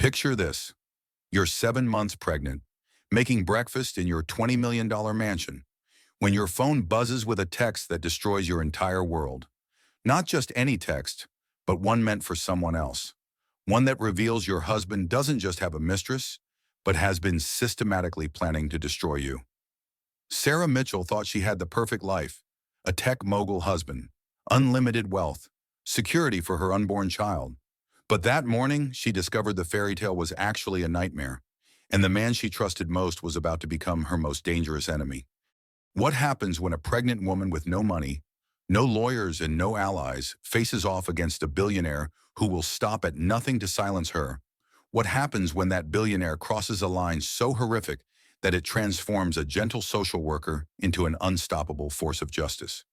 Picture this. You're 7 months pregnant, making breakfast in your $20 million mansion, when your phone buzzes with a text that destroys your entire world. Not just any text, but one meant for someone else. One that reveals your husband doesn't just have a mistress, but has been systematically planning to destroy you. Sarah Mitchell thought she had the perfect life, a tech mogul husband, unlimited wealth, security for her unborn child. But that morning, she discovered the fairy tale was actually a nightmare, and the man she trusted most was about to become her most dangerous enemy. What happens when a pregnant woman with no money, no lawyers, and no allies faces off against a billionaire who will stop at nothing to silence her? What happens when that billionaire crosses a line so horrific that it transforms a gentle social worker into an unstoppable force of justice?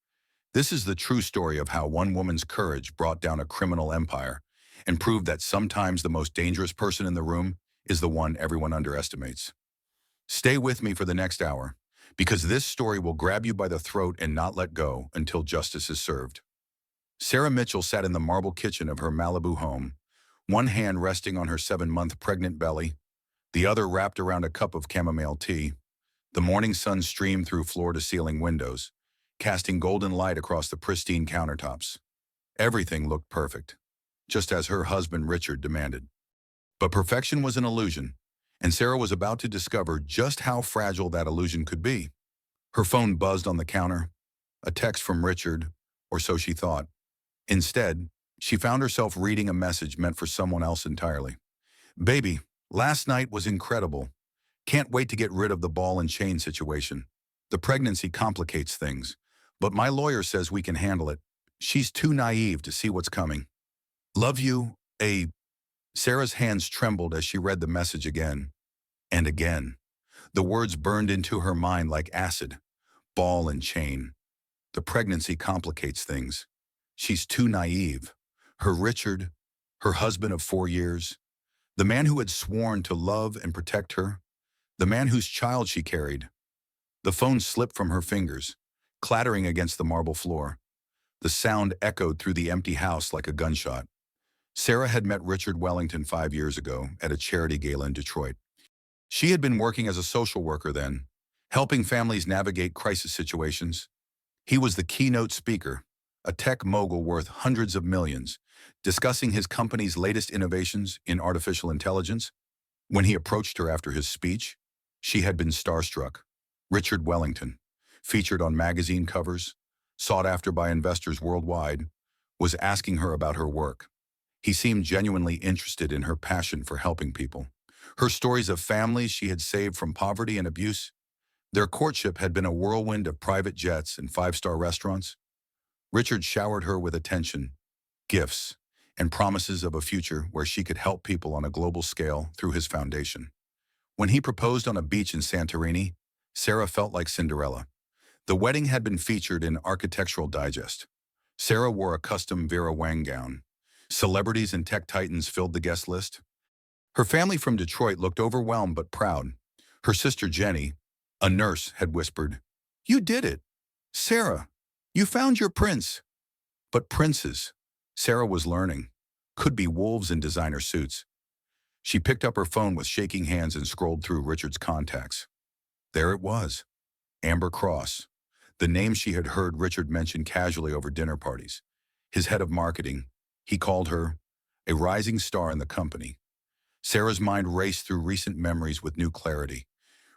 This is the true story of how one woman's courage brought down a criminal empire and proved that sometimes the most dangerous person in the room is the one everyone underestimates. Stay with me for the next hour, because this story will grab you by the throat and not let go until justice is served. Sarah Mitchell sat in the marble kitchen of her Malibu home, one hand resting on her 7-month pregnant belly, the other wrapped around a cup of chamomile tea. The morning sun streamed through floor-to-ceiling windows, casting golden light across the pristine countertops. Everything looked perfect, just as her husband Richard demanded. But perfection was an illusion, and Sarah was about to discover just how fragile that illusion could be. Her phone buzzed on the counter, a text from Richard, or so she thought. Instead, she found herself reading a message meant for someone else entirely. "Baby, last night was incredible. Can't wait to get rid of the ball and chain situation. The pregnancy complicates things, but my lawyer says we can handle it. She's too naive to see what's coming. Love you, A." Sarah's hands trembled as she read the message again and again. The words burned into her mind like acid. Ball and chain. The pregnancy complicates things. She's too naive. Her Richard, her husband of 4 years, the man who had sworn to love and protect her, the man whose child she carried. The phone slipped from her fingers, clattering against the marble floor. The sound echoed through the empty house like a gunshot. Sarah had met Richard Wellington 5 years ago at a charity gala in Detroit. She had been working as a social worker then, helping families navigate crisis situations. He was the keynote speaker, a tech mogul worth hundreds of millions, discussing his company's latest innovations in artificial intelligence. When he approached her after his speech, she had been starstruck. Richard Wellington, featured on magazine covers, sought after by investors worldwide, was asking her about her work. He seemed genuinely interested in her passion for helping people. Her stories of families she had saved from poverty and abuse. Their courtship had been a whirlwind of private jets and 5-star restaurants. Richard showered her with attention, gifts, and promises of a future where she could help people on a global scale through his foundation. When he proposed on a beach in Santorini, Sarah felt like Cinderella. The wedding had been featured in Architectural Digest. Sarah wore a custom Vera Wang gown. Celebrities and tech titans filled the guest list. Her family from Detroit looked overwhelmed but proud. Her sister Jenny, a nurse, had whispered, "You did it! Sarah, you found your prince." But princes, Sarah was learning, could be wolves in designer suits. She picked up her phone with shaking hands and scrolled through Richard's contacts. There it was, Amber Cross, the name she had heard Richard mention casually over dinner parties. His head of marketing. He called her a rising star in the company. Sarah's mind raced through recent memories with new clarity.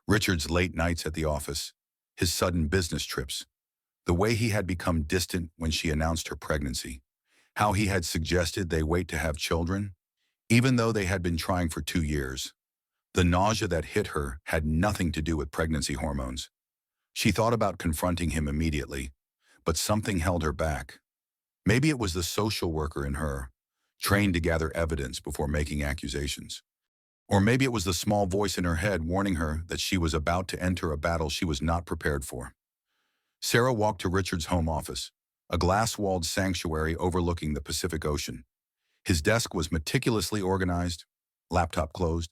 Richard's late nights at the office, his sudden business trips, the way he had become distant when she announced her pregnancy, how he had suggested they wait to have children, even though they had been trying for 2 years. The nausea that hit her had nothing to do with pregnancy hormones. She thought about confronting him immediately, but something held her back. Maybe it was the social worker in her, trained to gather evidence before making accusations. Or maybe it was the small voice in her head warning her that she was about to enter a battle she was not prepared for. Sarah walked to Richard's home office, a glass-walled sanctuary overlooking the Pacific Ocean. His desk was meticulously organized, laptop closed,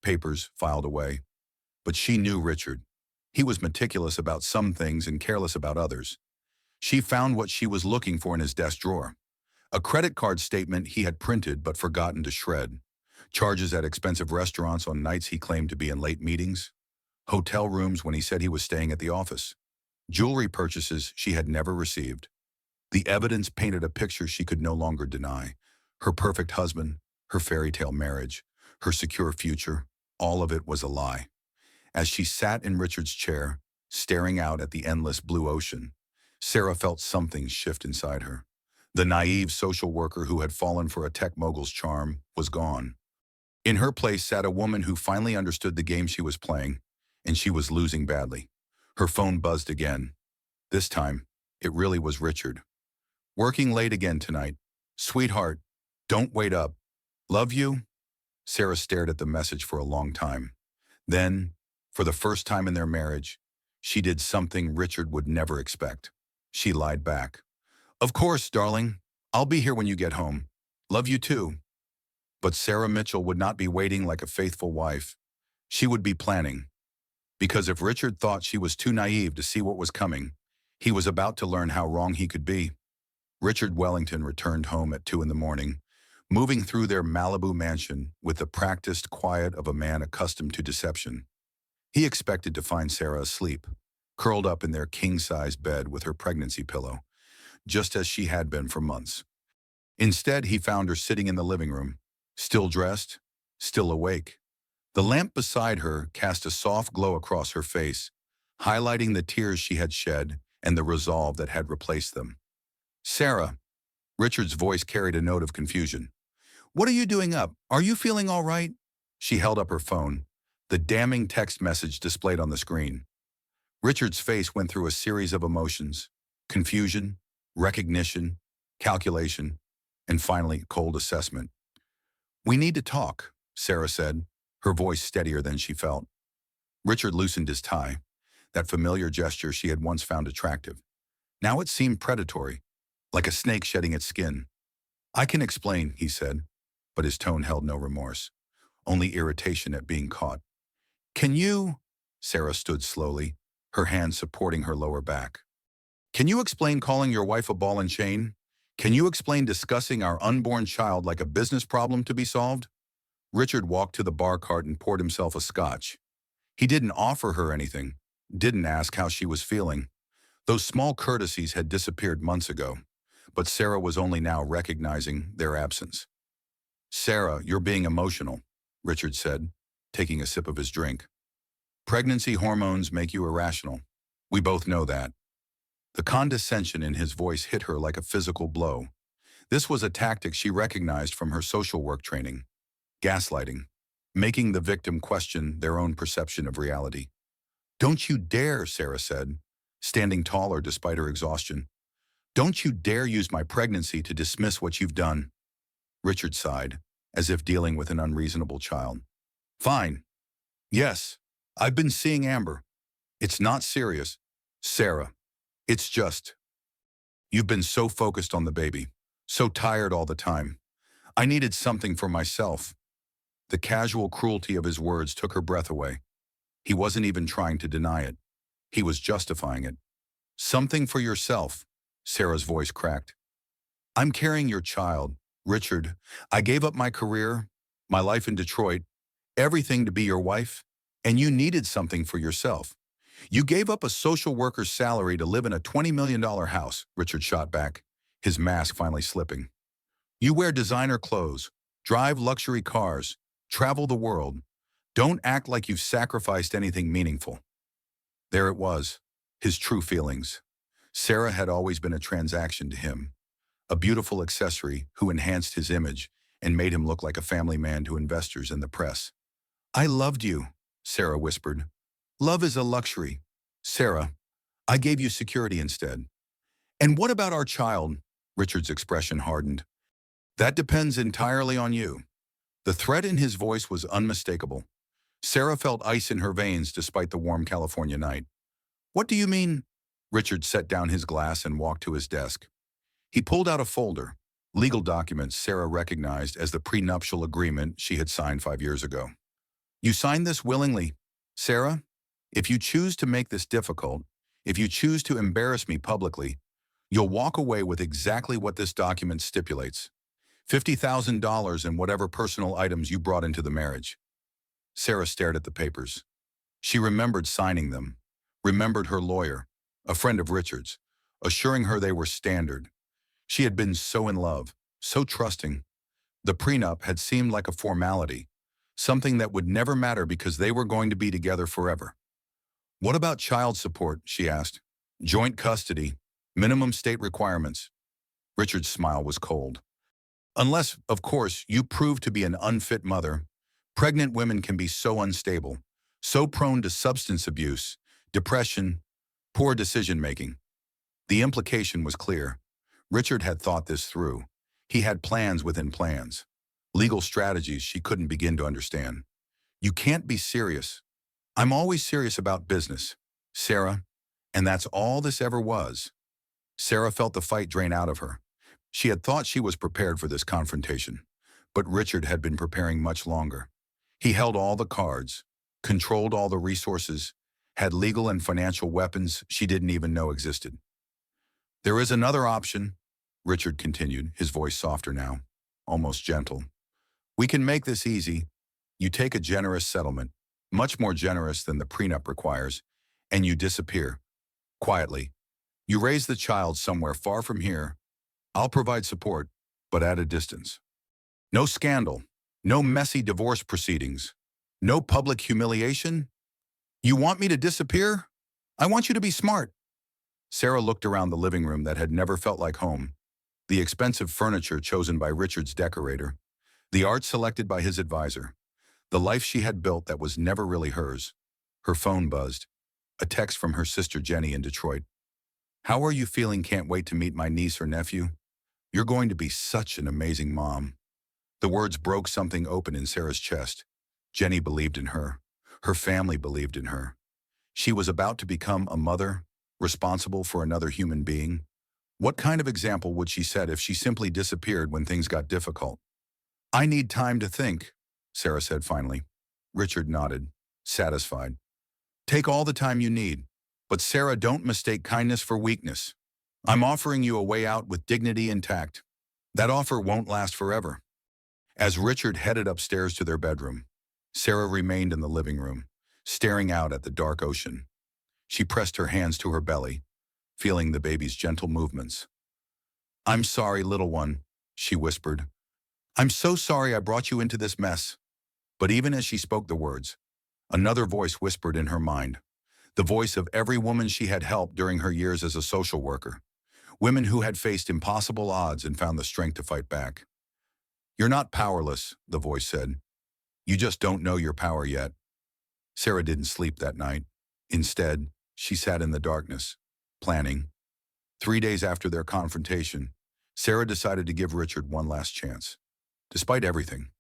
papers filed away. But she knew Richard. He was meticulous about some things and careless about others. She found what she was looking for in his desk drawer. A credit card statement he had printed but forgotten to shred. Charges at expensive restaurants on nights he claimed to be in late meetings. Hotel rooms when he said he was staying at the office. Jewelry purchases she had never received. The evidence painted a picture she could no longer deny. Her perfect husband, her fairy tale marriage, her secure future, all of it was a lie. As she sat in Richard's chair, staring out at the endless blue ocean, Sarah felt something shift inside her. The naive social worker who had fallen for a tech mogul's charm was gone. In her place sat a woman who finally understood the game she was playing, and she was losing badly. Her phone buzzed again. This time, it really was Richard. Working late again tonight. Sweetheart, don't wait up. Love you? Sarah stared at the message for a long time. Then, for the first time in their marriage, she did something Richard would never expect. She lied back. Of course, darling. I'll be here when you get home. Love you too. But Sarah Mitchell would not be waiting like a faithful wife. She would be planning. Because if Richard thought she was too naive to see what was coming, he was about to learn how wrong he could be. Richard Wellington returned home at 2 in the morning, moving through their Malibu mansion with the practiced quiet of a man accustomed to deception. He expected to find Sarah asleep, curled up in their king-size bed with her pregnancy pillow, just as she had been for months. Instead, he found her sitting in the living room, still dressed, still awake. The lamp beside her cast a soft glow across her face, highlighting the tears she had shed and the resolve that had replaced them. Sarah, Richard's voice carried a note of confusion. What are you doing up? Are you feeling all right? She held up her phone, the damning text message displayed on the screen. Richard's face went through a series of emotions: confusion, recognition, calculation, and finally cold assessment. We need to talk, Sarah said, her voice steadier than she felt. Richard loosened his tie, that familiar gesture she had once found attractive. Now it seemed predatory, like a snake shedding its skin. I can explain, he said, but his tone held no remorse, only irritation at being caught. Can you? Sarah stood slowly, her hands supporting her lower back. Can you explain calling your wife a ball and chain? Can you explain discussing our unborn child like a business problem to be solved? Richard walked to the bar cart and poured himself a scotch. He didn't offer her anything, didn't ask how she was feeling. Those small courtesies had disappeared months ago, but Sarah was only now recognizing their absence. Sarah, you're being emotional, Richard said, taking a sip of his drink. Pregnancy hormones make you irrational. We both know that. The condescension in his voice hit her like a physical blow. This was a tactic she recognized from her social work training. Gaslighting, making the victim question their own perception of reality. Don't you dare, Sarah said, standing taller despite her exhaustion. Don't you dare use my pregnancy to dismiss what you've done. Richard sighed, as if dealing with an unreasonable child. Fine. Yes, I've been seeing Amber. It's not serious. Sarah, it's just. You've been so focused on the baby, so tired all the time. I needed something for myself. The casual cruelty of his words took her breath away. He wasn't even trying to deny it. He was justifying it. Something for yourself, Sarah's voice cracked. I'm carrying your child, Richard. I gave up my career, my life in Detroit, everything to be your wife, and you needed something for yourself. You gave up a social worker's salary to live in a $20 million house, Richard shot back, his mask finally slipping. You wear designer clothes, drive luxury cars, travel the world. Don't act like you've sacrificed anything meaningful. There it was, his true feelings. Sarah had always been a transaction to him, a beautiful accessory who enhanced his image and made him look like a family man to investors and the press. I loved you, Sarah whispered. Love is a luxury. Sarah, I gave you security instead. And what about our child? Richard's expression hardened. That depends entirely on you. The threat in his voice was unmistakable. Sarah felt ice in her veins despite the warm California night. What do you mean? Richard set down his glass and walked to his desk. He pulled out a folder, legal documents Sarah recognized as the prenuptial agreement she had signed 5 years ago. You signed this willingly, Sarah? If you choose to make this difficult, if you choose to embarrass me publicly, you'll walk away with exactly what this document stipulates. $50,000 and whatever personal items you brought into the marriage. Sarah stared at the papers. She remembered signing them, remembered her lawyer, a friend of Richard's, assuring her they were standard. She had been so in love, so trusting. The prenup had seemed like a formality, something that would never matter because they were going to be together forever. What about child support, she asked. Joint custody, minimum state requirements. Richard's smile was cold. Unless, of course, you prove to be an unfit mother. Pregnant women can be so unstable, so prone to substance abuse, depression, poor decision-making. The implication was clear. Richard had thought this through. He had plans within plans, legal strategies she couldn't begin to understand. You can't be serious. I'm always serious about business, Sarah, and that's all this ever was. Sarah felt the fight drain out of her. She had thought she was prepared for this confrontation, but Richard had been preparing much longer. He held all the cards, controlled all the resources, had legal and financial weapons she didn't even know existed. There is another option, Richard continued, his voice softer now, almost gentle. We can make this easy. You take a generous settlement, much more generous than the prenup requires, and you disappear. Quietly. You raise the child somewhere far from here. I'll provide support, but at a distance. No scandal, no messy divorce proceedings, no public humiliation. You want me to disappear? I want you to be smart. Sarah looked around the living room that had never felt like home. The expensive furniture chosen by Richard's decorator, the art selected by his advisor, the life she had built that was never really hers. Her phone buzzed. A text from her sister Jenny in Detroit. How are you feeling? Can't wait to meet my niece or nephew. You're going to be such an amazing mom. The words broke something open in Sarah's chest. Jenny believed in her. Her family believed in her. She was about to become a mother, responsible for another human being. What kind of example would she set if she simply disappeared when things got difficult? I need time to think, Sarah said finally. Richard nodded, satisfied. Take all the time you need. But Sarah, don't mistake kindness for weakness. I'm offering you a way out with dignity intact. That offer won't last forever. As Richard headed upstairs to their bedroom, Sarah remained in the living room, staring out at the dark ocean. She pressed her hands to her belly, feeling the baby's gentle movements. I'm sorry, little one, she whispered. I'm so sorry I brought you into this mess. But even as she spoke the words, another voice whispered in her mind, the voice of every woman she had helped during her years as a social worker, women who had faced impossible odds and found the strength to fight back. You're not powerless, the voice said. You just don't know your power yet. Sarah didn't sleep that night. Instead, she sat in the darkness, planning. 3 days after their confrontation, Sarah decided to give Richard one last chance. Despite everything,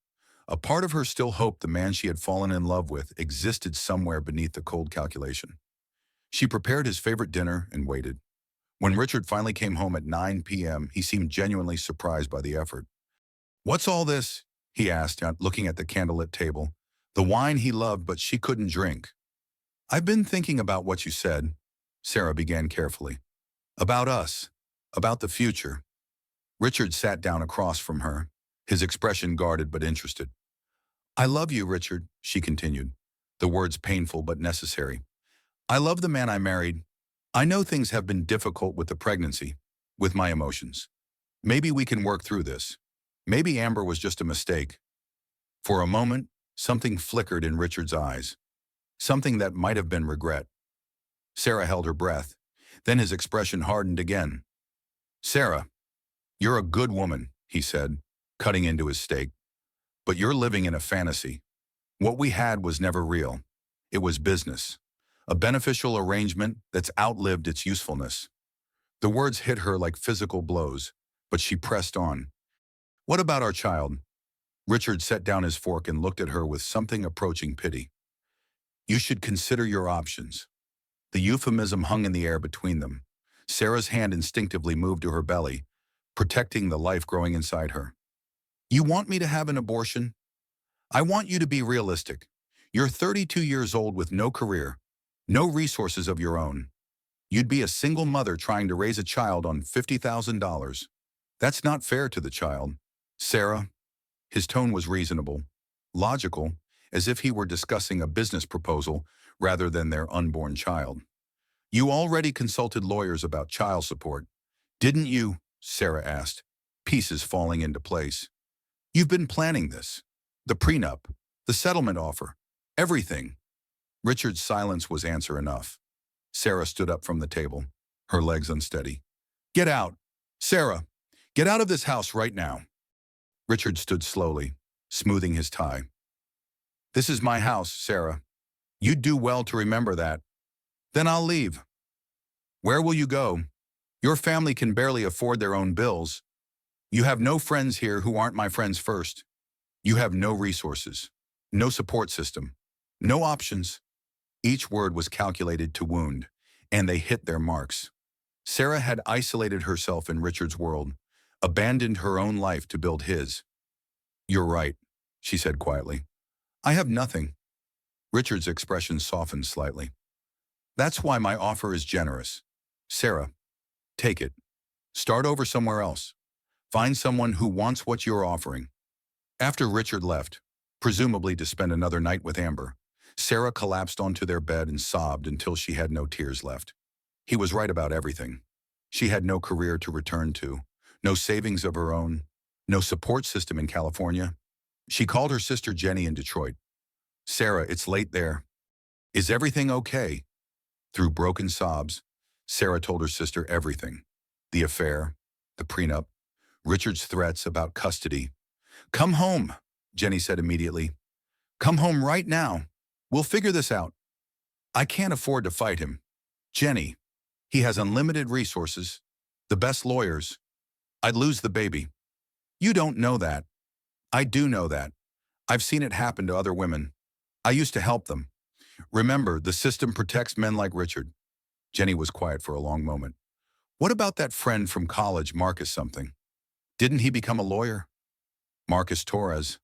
a part of her still hoped the man she had fallen in love with existed somewhere beneath the cold calculation. She prepared his favorite dinner and waited. When Richard finally came home at 9 p.m., he seemed genuinely surprised by the effort. What's all this? He asked, looking at the candlelit table. The wine he loved, but she couldn't drink. I've been thinking about what you said, Sarah began carefully. About us, about the future. Richard sat down across from her, his expression guarded but interested. I love you, Richard, she continued, the words painful but necessary. I love the man I married. I know things have been difficult with the pregnancy, with my emotions. Maybe we can work through this. Maybe Amber was just a mistake. For a moment, something flickered in Richard's eyes, something that might have been regret. Sarah held her breath. Then his expression hardened again. Sarah, you're a good woman, he said, cutting into his steak. But you're living in a fantasy. What we had was never real. It was business. A beneficial arrangement that's outlived its usefulness. The words hit her like physical blows, but she pressed on. What about our child? Richard set down his fork and looked at her with something approaching pity. You should consider your options. The euphemism hung in the air between them. Sarah's hand instinctively moved to her belly, protecting the life growing inside her. You want me to have an abortion? I want you to be realistic. You're 32 years old with no career, no resources of your own. You'd be a single mother trying to raise a child on $50,000. That's not fair to the child. Sarah, his tone was reasonable, logical, as if he were discussing a business proposal rather than their unborn child. You already consulted lawyers about child support, didn't you? Sarah asked, pieces falling into place. You've been planning this. The prenup, the settlement offer, everything. Richard's silence was answer enough. Sarah stood up from the table, her legs unsteady. Get out. Sarah, get out of this house right now. Richard stood slowly, smoothing his tie. This is my house, Sarah. You'd do well to remember that. Then I'll leave. Where will you go? Your family can barely afford their own bills. You have no friends here who aren't my friends first. You have no resources, no support system, no options. Each word was calculated to wound, and they hit their marks. Sarah had isolated herself in Richard's world, abandoned her own life to build his. You're right, she said quietly. I have nothing. Richard's expression softened slightly. That's why my offer is generous. Sarah, take it. Start over somewhere else. Find someone who wants what you're offering. After Richard left, presumably to spend another night with Amber, Sarah collapsed onto their bed and sobbed until she had no tears left. He was right about everything. She had no career to return to, no savings of her own, no support system in California. She called her sister Jenny in Detroit. Sarah, it's late there. Is everything okay? Through broken sobs, Sarah told her sister everything. The affair, the prenup, Richard's threats about custody. Come home, Jenny said immediately. Come home right now. We'll figure this out. I can't afford to fight him. Jenny, he has unlimited resources, the best lawyers. I'd lose the baby. You don't know that. I do know that. I've seen it happen to other women. I used to help them. Remember, the system protects men like Richard. Jenny was quiet for a long moment. What about that friend from college, Marcus something? Didn't he become a lawyer? Marcus Torres.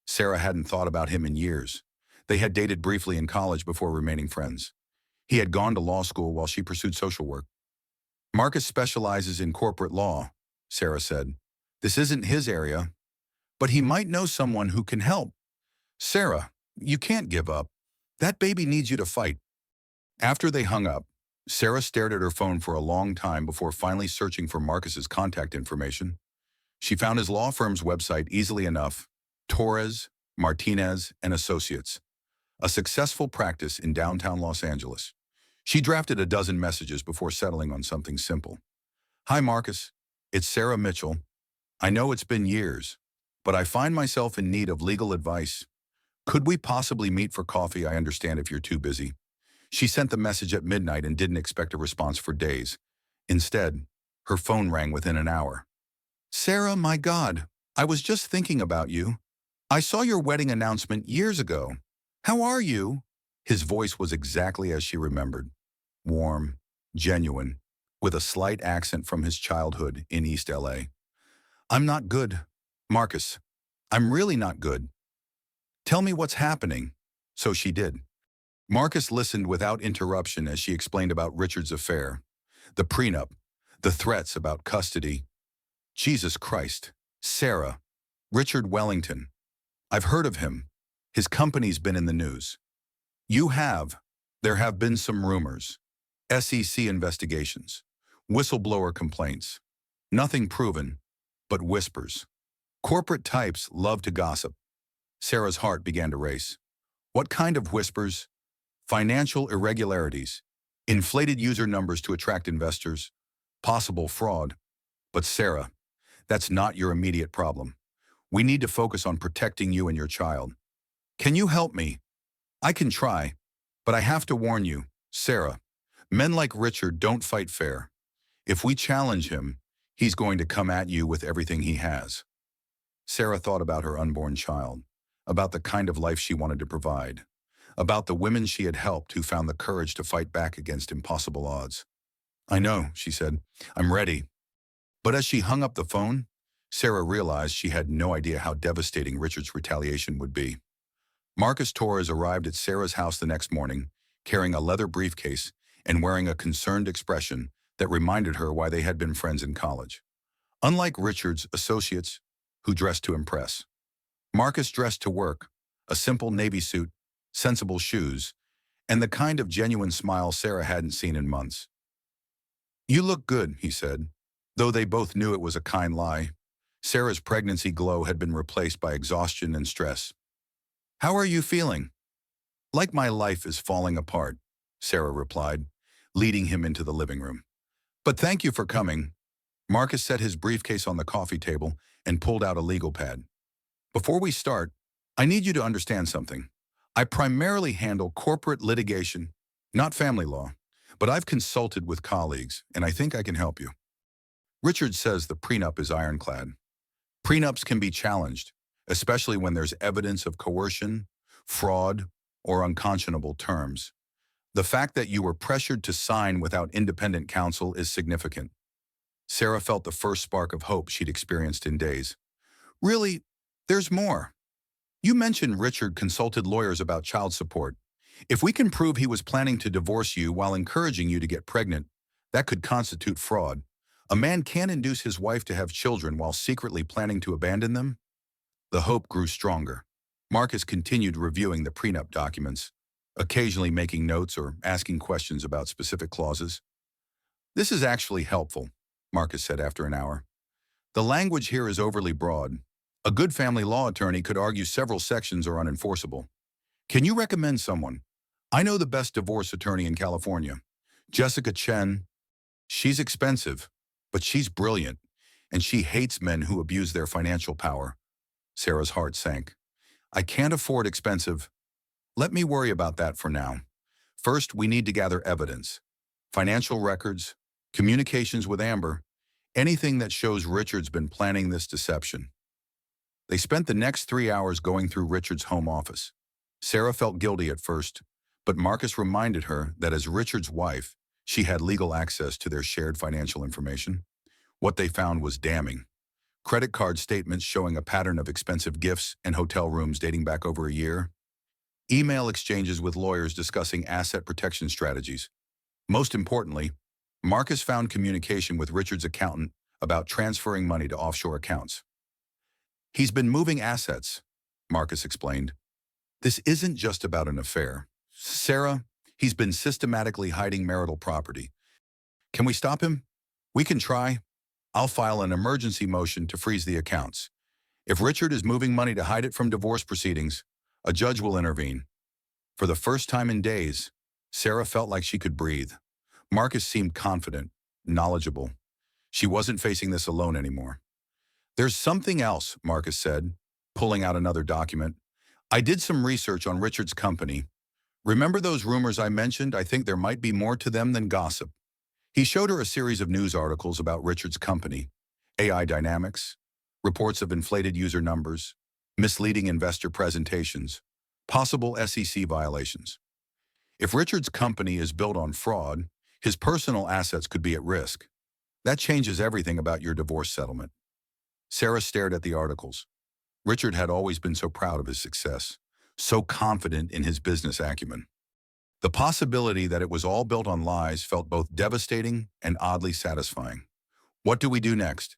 Sarah hadn't thought about him in years. They had dated briefly in college before remaining friends. He had gone to law school while she pursued social work. Marcus specializes in corporate law, Sarah said. This isn't his area, but he might know someone who can help. Sarah, you can't give up. That baby needs you to fight. After they hung up, Sarah stared at her phone for a long time before finally searching for Marcus's contact information. She found his law firm's website easily enough, Torres, Martinez, and Associates, a successful practice in downtown Los Angeles. She drafted a dozen messages before settling on something simple. Hi, Marcus. It's Sarah Mitchell. I know it's been years, but I find myself in need of legal advice. Could we possibly meet for coffee? I understand if you're too busy. She sent the message at midnight and didn't expect a response for days. Instead, her phone rang within an hour. Sarah, my God, I was just thinking about you. I saw your wedding announcement years ago. How are you? His voice was exactly as she remembered. Warm, genuine, with a slight accent from his childhood in East LA. I'm not good, Marcus. I'm really not good. Tell me what's happening. So she did. Marcus listened without interruption as she explained about Richard's affair, the prenup, the threats about custody. Jesus Christ, Sarah, Richard Wellington. I've heard of him. His company's been in the news. You have. There have been some rumors. SEC investigations. Whistleblower complaints. Nothing proven, but whispers. Corporate types love to gossip. Sarah's heart began to race. What kind of whispers? Financial irregularities. Inflated user numbers to attract investors. Possible fraud. But Sarah, that's not your immediate problem. We need to focus on protecting you and your child. Can you help me? I can try, but I have to warn you, Sarah, men like Richard don't fight fair. If we challenge him, he's going to come at you with everything he has. Sarah thought about her unborn child, about the kind of life she wanted to provide, about the women she had helped who found the courage to fight back against impossible odds. I know, she said, I'm ready. But as she hung up the phone, Sarah realized she had no idea how devastating Richard's retaliation would be. Marcus Torres arrived at Sarah's house the next morning, carrying a leather briefcase and wearing a concerned expression that reminded her why they had been friends in college. Unlike Richard's associates, who dressed to impress. Marcus dressed to work, a simple navy suit, sensible shoes, and the kind of genuine smile Sarah hadn't seen in months. "You look good," he said. Though they both knew it was a kind lie, Sarah's pregnancy glow had been replaced by exhaustion and stress. "How are you feeling?" "Like my life is falling apart," Sarah replied, leading him into the living room. "But thank you for coming." Marcus set his briefcase on the coffee table and pulled out a legal pad. "Before we start, I need you to understand something. I primarily handle corporate litigation, not family law, but I've consulted with colleagues, and I think I can help you." Richard says the prenup is ironclad. Prenups can be challenged, especially when there's evidence of coercion, fraud, or unconscionable terms. The fact that you were pressured to sign without independent counsel is significant. Sarah felt the first spark of hope she'd experienced in days. "Really, there's more. You mentioned Richard consulted lawyers about child support. If we can prove he was planning to divorce you while encouraging you to get pregnant, that could constitute fraud. A man can't induce his wife to have children while secretly planning to abandon them." The hope grew stronger. Marcus continued reviewing the prenup documents, occasionally making notes or asking questions about specific clauses. "This is actually helpful," Marcus said after an hour. "The language here is overly broad. A good family law attorney could argue several sections are unenforceable. Can you recommend someone? I know the best divorce attorney in California, Jessica Chen. She's expensive, but she's brilliant, and she hates men who abuse their financial power." Sarah's heart sank. "I can't afford expensive. Let me worry about that for now. First, we need to gather evidence. Financial records, communications with Amber, anything that shows Richard's been planning this deception." They spent the next 3 hours going through Richard's home office. Sarah felt guilty at first, but Marcus reminded her that as Richard's wife, she had legal access to their shared financial information. What they found was damning. Credit card statements showing a pattern of expensive gifts and hotel rooms dating back over a year. Email exchanges with lawyers discussing asset protection strategies. Most importantly, Marcus found communication with Richard's accountant about transferring money to offshore accounts. "He's been moving assets," Marcus explained. "This isn't just about an affair. Sarah, he's been systematically hiding marital property. Can we stop him? We can try. I'll file an emergency motion to freeze the accounts. If Richard is moving money to hide it from divorce proceedings, a judge will intervene." For the first time in days, Sarah felt like she could breathe. Marcus seemed confident, knowledgeable. She wasn't facing this alone anymore. "There's something else," Marcus said, pulling out another document. "I did some research on Richard's company. Remember those rumors I mentioned? I think there might be more to them than gossip." He showed her a series of news articles about Richard's company, AI dynamics, reports of inflated user numbers, misleading investor presentations, possible SEC violations. If Richard's company is built on fraud, his personal assets could be at risk. That changes everything about your divorce settlement. Sarah stared at the articles. Richard had always been so proud of his success, so confident in his business acumen. The possibility that it was all built on lies felt both devastating and oddly satisfying. "What do we do next?"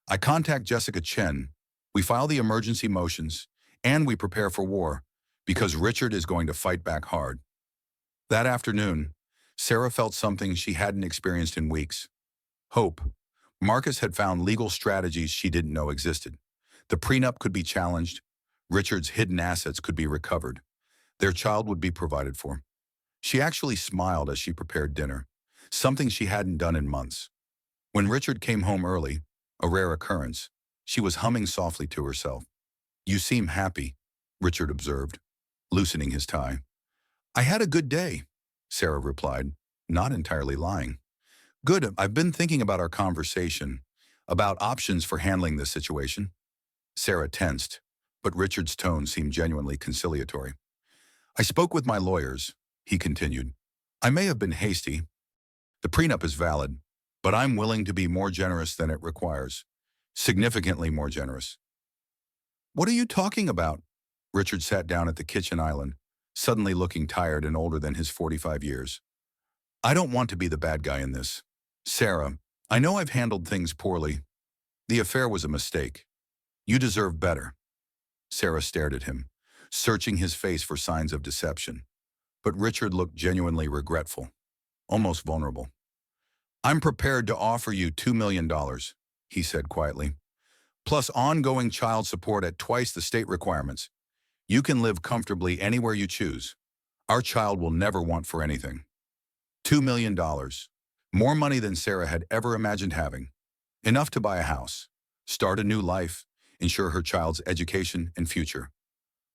"I contact Jessica Chen. We file the emergency motions, and we prepare for war, because Richard is going to fight back hard." That afternoon, Sarah felt something she hadn't experienced in weeks. Hope. Marcus had found legal strategies she didn't know existed. The prenup could be challenged. Richard's hidden assets could be recovered. Their child would be provided for. She actually smiled as she prepared dinner, something she hadn't done in months. When Richard came home early, a rare occurrence, she was humming softly to herself. "You seem happy," Richard observed, loosening his tie. "I had a good day," Sarah replied, not entirely lying. "Good. I've been thinking about our conversation, about options for handling this situation." Sarah tensed, but Richard's tone seemed genuinely conciliatory. "I spoke with my lawyers," he continued. "I may have been hasty. The prenup is valid, but I'm willing to be more generous than it requires. Significantly more generous." "What are you talking about?" Richard sat down at the kitchen island, suddenly looking tired and older than his 45 years. "I don't want to be the bad guy in this. Sarah, I know I've handled things poorly. The affair was a mistake. You deserve better. Sarah stared at him, searching his face for signs of deception. But Richard looked genuinely regretful, almost vulnerable. I'm prepared to offer you $2 million, he said quietly, plus ongoing child support at twice the state requirements. You can live comfortably anywhere you choose. Our child will never want for anything. $2 million. More money than Sarah had ever imagined having. Enough to buy a house, start a new life, ensure her child's education and future.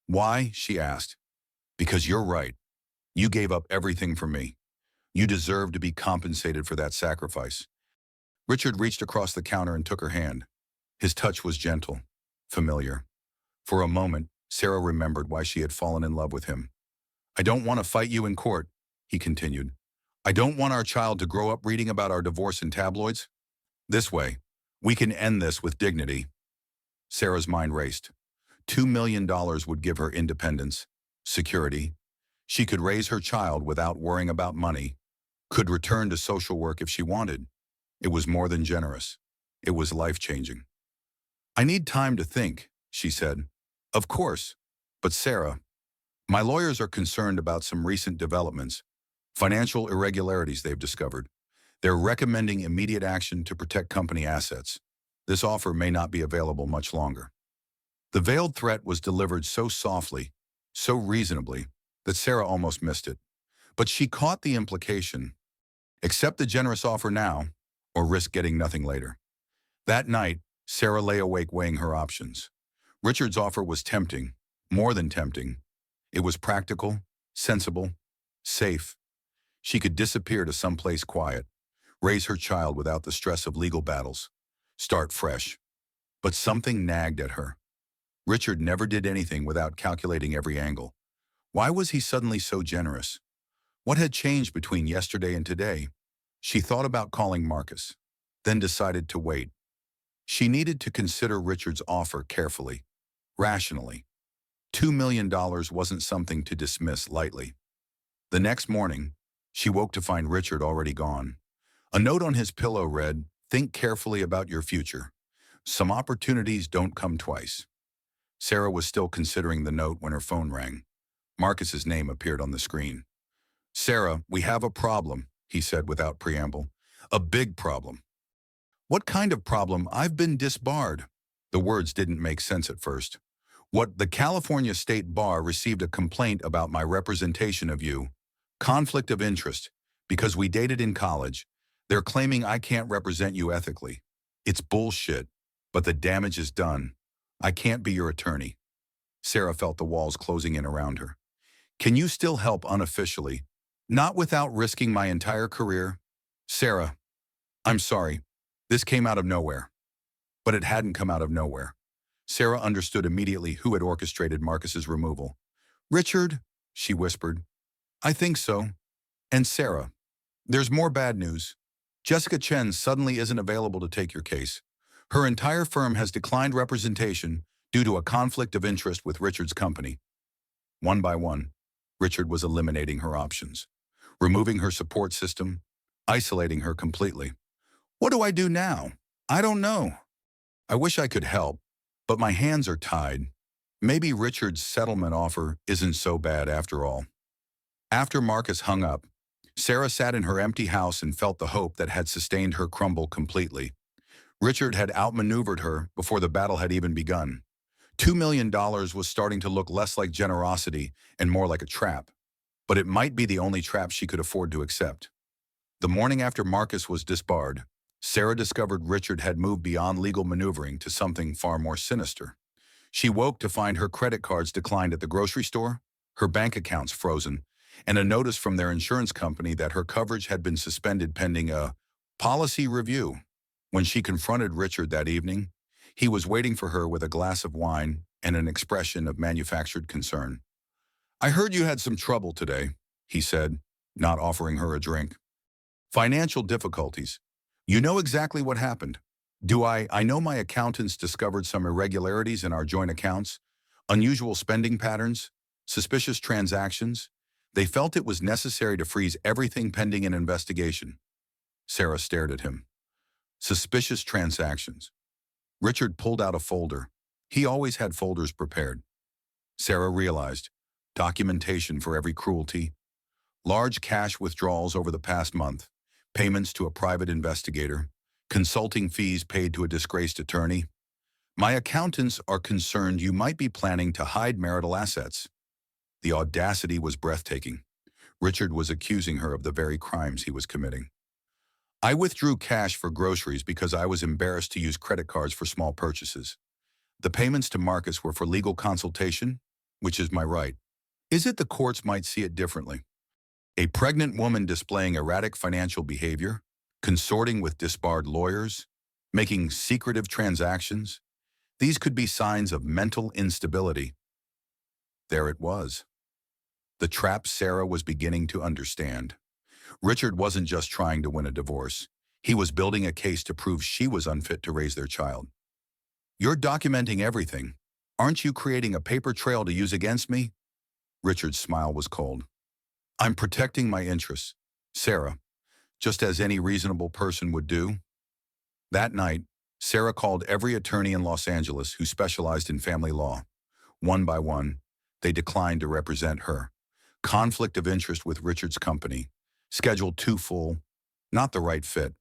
Why? She asked. Because you're right. You gave up everything for me. You deserve to be compensated for that sacrifice. Richard reached across the counter and took her hand. His touch was gentle, familiar. For a moment, Sarah remembered why she had fallen in love with him. I don't want to fight you in court, he continued. I don't want our child to grow up reading about our divorce in tabloids. This way, we can end this with dignity. Sarah's mind raced. $2 million would give her independence, security. She could raise her child without worrying about money, could return to social work if she wanted. It was more than generous. It was life-changing. I need time to think, she said. Of course. But Sarah, my lawyers are concerned about some recent developments, financial irregularities they've discovered. They're recommending immediate action to protect company assets. This offer may not be available much longer. The veiled threat was delivered so softly, so reasonably, that Sarah almost missed it. But she caught the implication. Accept the generous offer now, or risk getting nothing later. That night, Sarah lay awake weighing her options. Richard's offer was tempting, more than tempting. It was practical, sensible, safe. She could disappear to someplace quiet, raise her child without the stress of legal battles, start fresh. But something nagged at her. Richard never did anything without calculating every angle. Why was he suddenly so generous? What had changed between yesterday and today? She thought about calling Marcus, then decided to wait. She needed to consider Richard's offer carefully, rationally. $2 million wasn't something to dismiss lightly. The next morning, she woke to find Richard already gone. A note on his pillow read, "Think carefully about your future. Some opportunities don't come twice." Sarah was still considering the note when her phone rang. Marcus's name appeared on the screen. "Sarah, we have a problem," he said without preamble. "A big problem." "What kind of problem? I've been disbarred." The words didn't make sense at first. "What, the California State Bar received a complaint about my representation of you. Conflict of interest. Because we dated in college. They're claiming I can't represent you ethically. It's bullshit, but the damage is done. I can't be your attorney." Sarah felt the walls closing in around her. "Can you still help unofficially? Not without risking my entire career?" "Sarah, I'm sorry. This came out of nowhere." But it hadn't come out of nowhere. Sarah understood immediately who had orchestrated Marcus's removal. "Richard," she whispered. "I think so. And Sarah, there's more bad news. Jessica Chen suddenly isn't available to take your case. Her entire firm has declined representation due to a conflict of interest with Richard's company." One by one, Richard was eliminating her options, removing her support system, isolating her completely. "What do I do now? I don't know. I wish I could help, but my hands are tied. Maybe Richard's settlement offer isn't so bad after all." After Marcus hung up, Sarah sat in her empty house and felt the hope that had sustained her crumble completely. Richard had outmaneuvered her before the battle had even begun. $2 million was starting to look less like generosity and more like a trap. But it might be the only trap she could afford to accept. The morning after Marcus was disbarred, Sarah discovered Richard had moved beyond legal maneuvering to something far more sinister. She woke to find her credit cards declined at the grocery store, her bank accounts frozen, and a notice from their insurance company that her coverage had been suspended pending a policy review. When she confronted Richard that evening, he was waiting for her with a glass of wine and an expression of manufactured concern. "I heard you had some trouble today," he said, not offering her a drink. "Financial difficulties. You know exactly what happened." "Do I know my accountants discovered some irregularities in our joint accounts, unusual spending patterns, suspicious transactions. They felt it was necessary to freeze everything pending an investigation." Sarah stared at him. Suspicious transactions. Richard pulled out a folder, He always had folders prepared. Sarah realized documentation for every cruelty, large cash withdrawals over the past month, payments to a private investigator, consulting fees paid to a disgraced attorney. My accountants are concerned you might be planning to hide marital assets. The audacity was breathtaking. Richard was accusing her of the very crimes he was committing. I withdrew cash for groceries because I was embarrassed to use credit cards for small purchases. The payments to Marcus were for legal consultation, which is my right. Is it the courts might see it differently? A pregnant woman displaying erratic financial behavior, consorting with disbarred lawyers, making secretive transactions, these could be signs of mental instability. There it was. The trap Sarah was beginning to understand. Richard wasn't just trying to win a divorce. He was building a case to prove she was unfit to raise their child. You're documenting everything. Aren't you creating a paper trail to use against me? Richard's smile was cold. I'm protecting my interests, Sarah, just as any reasonable person would do. That night, Sarah called every attorney in Los Angeles who specialized in family law. One by one, they declined to represent her. Conflict of interest with Richard's company. Schedule too full. Not the right fit.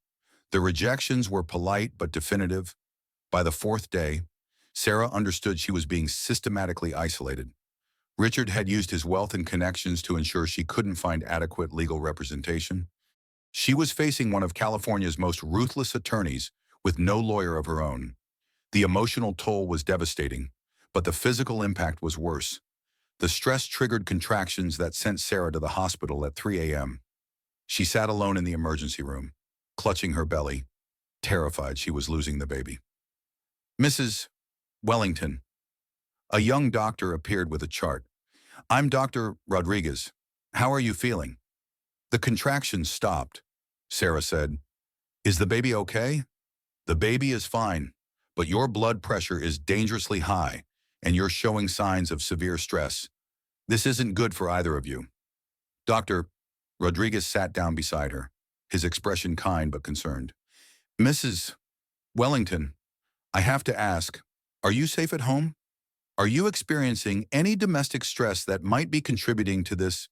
The rejections were polite but definitive. By the fourth day, Sarah understood she was being systematically isolated. Richard had used his wealth and connections to ensure she couldn't find adequate legal representation. She was facing one of California's most ruthless attorneys with no lawyer of her own. The emotional toll was devastating, but the physical impact was worse. The stress triggered contractions that sent Sarah to the hospital at 3 a.m. She sat alone in the emergency room, clutching her belly, terrified she was losing the baby. Mrs. Wellington. A young doctor appeared with a chart. I'm Dr. Rodriguez. How are you feeling? The contractions stopped. Sarah said, Is the baby okay? The baby is fine, but your blood pressure is dangerously high, and you're showing signs of severe stress. This isn't good for either of you. Dr. Rodriguez sat down beside her, his expression kind but concerned. Mrs. Wellington, I have to ask, are you safe at home? Are you experiencing any domestic stress that might be contributing to this?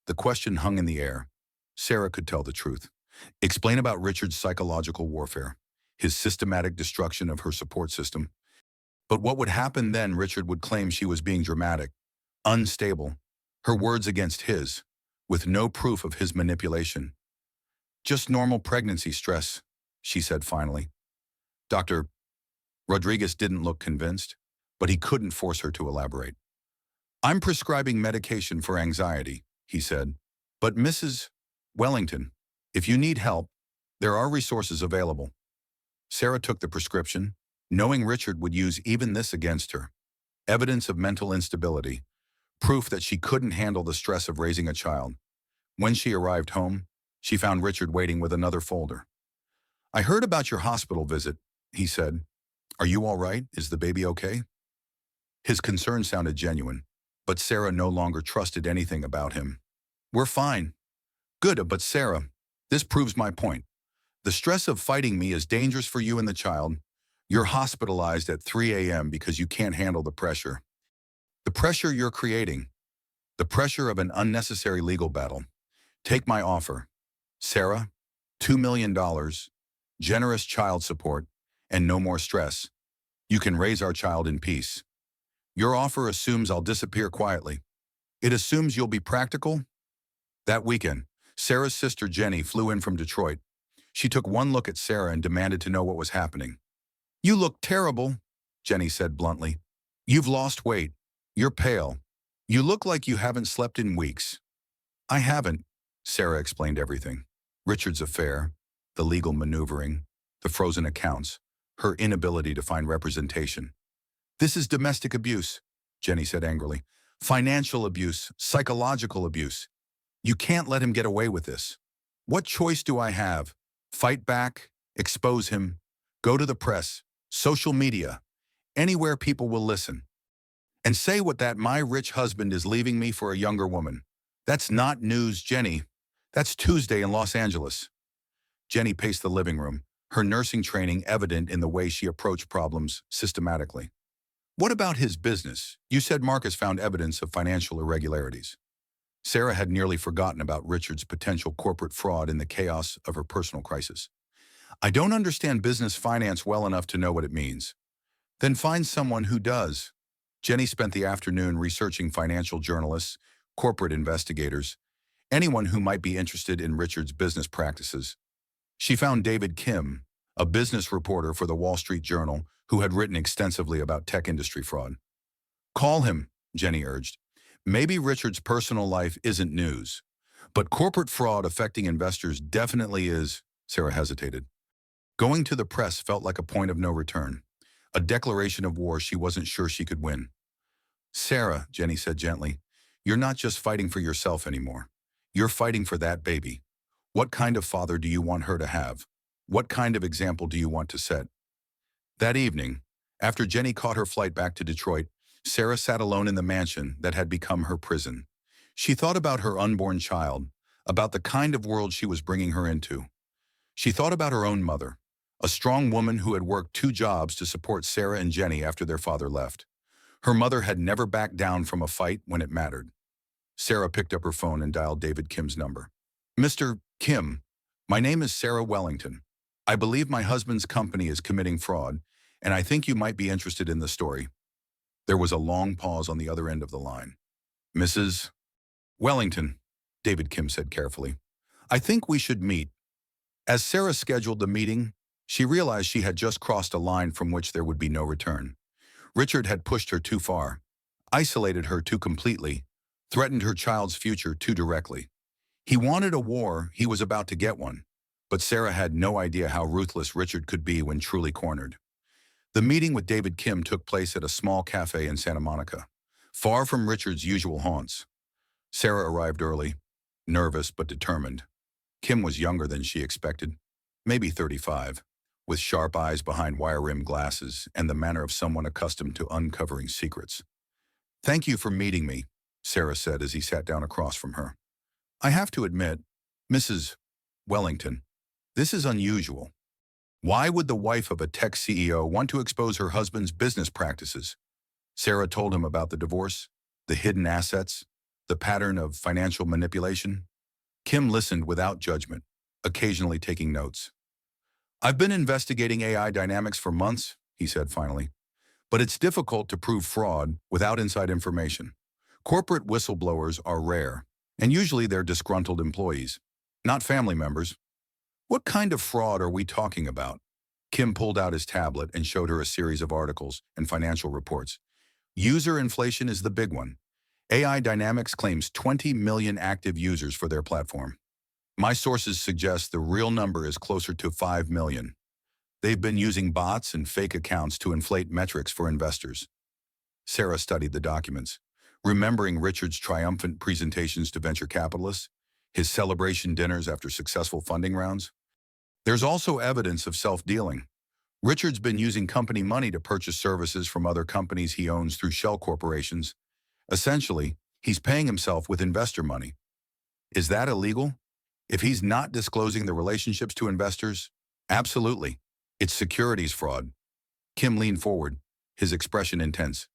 The question hung in the air. Sarah could tell the truth. Explain about Richard's psychological warfare, his systematic destruction of her support system. But what would happen then? Richard would claim she was being dramatic, unstable, her words against his, with no proof of his manipulation. Just normal pregnancy stress, she said finally. Dr. Rodriguez didn't look convinced, but he couldn't force her to elaborate. I'm prescribing medication for anxiety, he said. But Mrs. Wellington, if you need help, there are resources available. Sarah took the prescription, knowing Richard would use even this against her. Evidence of mental instability, proof that she couldn't handle the stress of raising a child. When she arrived home, she found Richard waiting with another folder. I heard about your hospital visit, he said. Are you all right? Is the baby okay? His concern sounded genuine, but Sarah no longer trusted anything about him. We're fine. Good, but Sarah, this proves my point. The stress of fighting me is dangerous for you and the child. You're hospitalized at 3 a.m. because you can't handle the pressure. The pressure you're creating. The pressure of an unnecessary legal battle. Take my offer. Sarah, $2 million, generous child support, and no more stress. You can raise our child in peace. Your offer assumes I'll disappear quietly. It assumes you'll be practical. That weekend, Sarah's sister Jenny flew in from Detroit. She took one look at Sarah and demanded to know what was happening. You look terrible, Jenny said bluntly. You've lost weight. You're pale. You look like you haven't slept in weeks. I haven't, Sarah explained everything. Richard's affair, the legal maneuvering, the frozen accounts, her inability to find representation. This is domestic abuse, Jenny said angrily. Financial abuse, psychological abuse. You can't let him get away with this. What choice do I have? Fight back, expose him, go to the press, social media, anywhere people will listen, and say what that my rich husband is leaving me for a younger woman. That's not news, Jenny. That's Tuesday in Los Angeles. Jenny paced the living room, her nursing training evident in the way she approached problems systematically. What about his business? You said Marcus found evidence of financial irregularities. Sarah had nearly forgotten about Richard's potential corporate fraud in the chaos of her personal crisis. I don't understand business finance well enough to know what it means. Then find someone who does. Jenny spent the afternoon researching financial journalists, corporate investigators, anyone who might be interested in Richard's business practices. She found David Kim, a business reporter for the Wall Street Journal who had written extensively about tech industry fraud. Call him, Jenny urged. Maybe Richard's personal life isn't news, but corporate fraud affecting investors definitely is. Sarah hesitated. Going to the press felt like a point of no return, a declaration of war she wasn't sure she could win. Sarah, Jenny said gently, you're not just fighting for yourself anymore. You're fighting for that baby. What kind of father do you want her to have? What kind of example do you want to set? That evening, after Jenny caught her flight back to Detroit, Sarah sat alone in the mansion that had become her prison. She thought about her unborn child, about the kind of world she was bringing her into. She thought about her own mother, a strong woman who had worked 2 jobs to support Sarah and Jenny after their father left. Her mother had never backed down from a fight when it mattered. Sarah picked up her phone and dialed David Kim's number. Mr. Kim, my name is Sarah Wellington. I believe my husband's company is committing fraud, and I think you might be interested in the story. There was a long pause on the other end of the line. Mrs. Wellington, David Kim said carefully, I think we should meet. As Sarah scheduled the meeting, she realized she had just crossed a line from which there would be no return. Richard had pushed her too far, isolated her too completely, threatened her child's future too directly. He wanted a war, he was about to get one, but Sarah had no idea how ruthless Richard could be when truly cornered. The meeting with David Kim took place at a small cafe in Santa Monica, far from Richard's usual haunts. Sarah arrived early, nervous but determined. Kim was younger than she expected, maybe 35, with sharp eyes behind wire-rimmed glasses and the manner of someone accustomed to uncovering secrets. Thank you for meeting me, Sarah said as he sat down across from her. I have to admit, Mrs. Wellington, this is unusual. Why would the wife of a tech CEO want to expose her husband's business practices? Sarah told him about the divorce, the hidden assets, the pattern of financial manipulation. Kim listened without judgment, occasionally taking notes. I've been investigating AI dynamics for months, he said finally, but it's difficult to prove fraud without inside information. Corporate whistleblowers are rare, and usually they're disgruntled employees, not family members. What kind of fraud are we talking about? Kim pulled out his tablet and showed her a series of articles and financial reports. User inflation is the big one. AI Dynamics claims 20 million active users for their platform. My sources suggest the real number is closer to 5 million. They've been using bots and fake accounts to inflate metrics for investors. Sarah studied the documents, remembering Richard's triumphant presentations to venture capitalists, his celebration dinners after successful funding rounds. There's also evidence of self-dealing. Richard's been using company money to purchase services from other companies he owns through shell corporations. Essentially, he's paying himself with investor money. Is that illegal? If he's not disclosing the relationships to investors, absolutely. It's securities fraud. Kim leaned forward, his expression intense.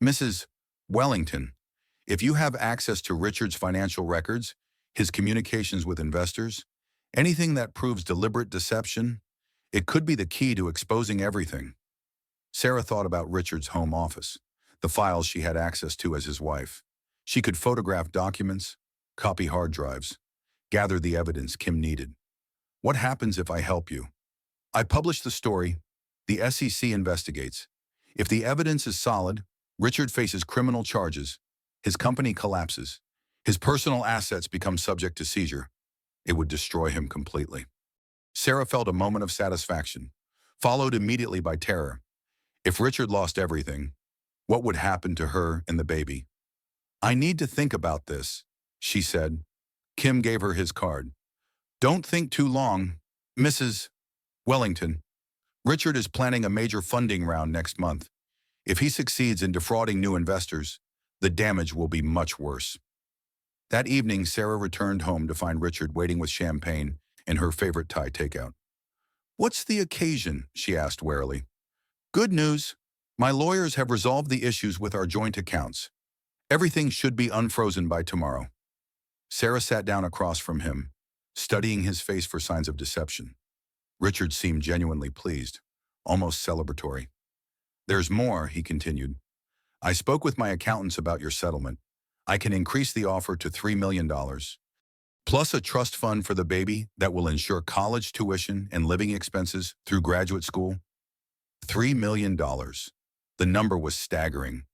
Mrs. Wellington, if you have access to Richard's financial records, his communications with investors, anything that proves deliberate deception, it could be the key to exposing everything. Sarah thought about Richard's home office, the files she had access to as his wife. She could photograph documents, copy hard drives, gather the evidence Kim needed. What happens if I help you? I publish the story. The SEC investigates. If the evidence is solid, Richard faces criminal charges. His company collapses. His personal assets become subject to seizure. It would destroy him completely. Sarah felt a moment of satisfaction, followed immediately by terror. If Richard lost everything, what would happen to her and the baby? I need to think about this, she said. Kim gave her his card. Don't think too long, Mrs. Wellington. Richard is planning a major funding round next month. If he succeeds in defrauding new investors, the damage will be much worse. That evening, Sarah returned home to find Richard waiting with champagne and her favorite Thai takeout. What's the occasion? She asked warily. Good news. My lawyers have resolved the issues with our joint accounts. Everything should be unfrozen by tomorrow. Sarah sat down across from him, studying his face for signs of deception. Richard seemed genuinely pleased, almost celebratory. There's more, he continued. I spoke with my accountants about your settlement. I can increase the offer to $3 million, plus a trust fund for the baby that will ensure college tuition and living expenses through graduate school. $3 million. The number was staggering.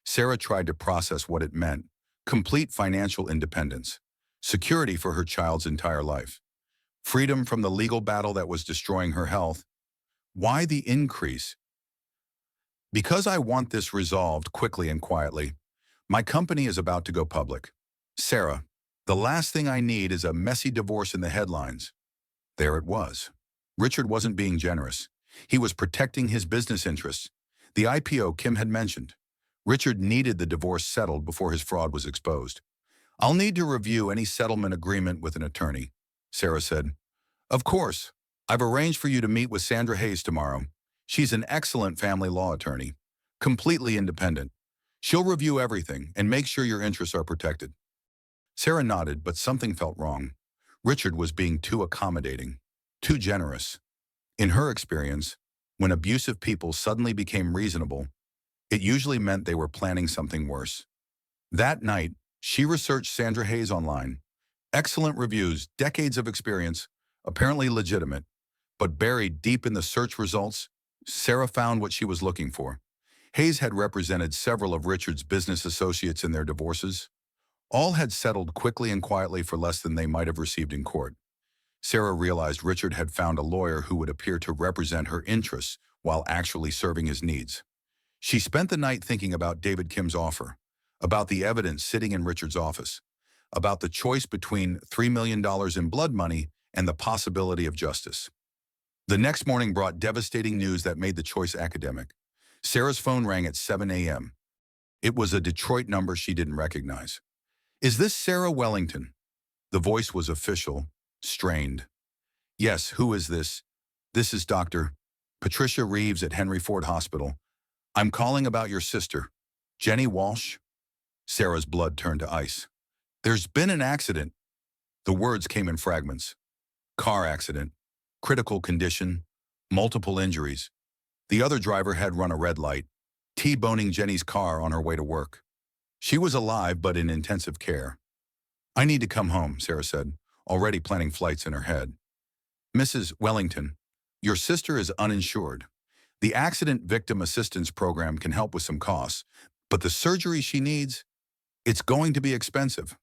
Sarah tried to process what it meant: complete financial independence, security for her child's entire life, freedom from the legal battle that was destroying her health. Why the increase? Because I want this resolved quickly and quietly. My company is about to go public. Sarah, the last thing I need is a messy divorce in the headlines. There it was. Richard wasn't being generous. He was protecting his business interests. The IPO Kim had mentioned. Richard needed the divorce settled before his fraud was exposed. I'll need to review any settlement agreement with an attorney, Sarah said. Of course. I've arranged for you to meet with Sandra Hayes tomorrow. She's an excellent family law attorney, completely independent. She'll review everything and make sure your interests are protected. Sarah nodded, but something felt wrong. Richard was being too accommodating, too generous. In her experience, when abusive people suddenly became reasonable, it usually meant they were planning something worse. That night, she researched Sandra Hayes online. Excellent reviews, decades of experience, apparently legitimate. But buried deep in the search results, Sarah found what she was looking for. Hayes had represented several of Richard's business associates in their divorces. All had settled quickly and quietly for less than they might have received in court. Sarah realized Richard had found a lawyer who would appear to represent her interests while actually serving his needs. She spent the night thinking about David Kim's offer, about the evidence sitting in Richard's office, about the choice between $3 million in blood money and the possibility of justice. The next morning brought devastating news that made the choice academic. Sarah's phone rang at 7 a.m. It was a Detroit number she didn't recognize. Is this Sarah Wellington? The voice was official, strained. Yes, who is this? This is Dr. Patricia Reeves at Henry Ford Hospital. I'm calling about your sister, Jenny Walsh. Sarah's blood turned to ice. There's been an accident. The words came in fragments. Car accident, critical condition, multiple injuries. The other driver had run a red light, T-boning Jenny's car on her way to work. She was alive but in intensive care. I need to come home, Sarah said, already planning flights in her head. Mrs. Wellington, your sister is uninsured. The Accident Victim Assistance Program can help with some costs, but the surgery she needs, it's going to be expensive.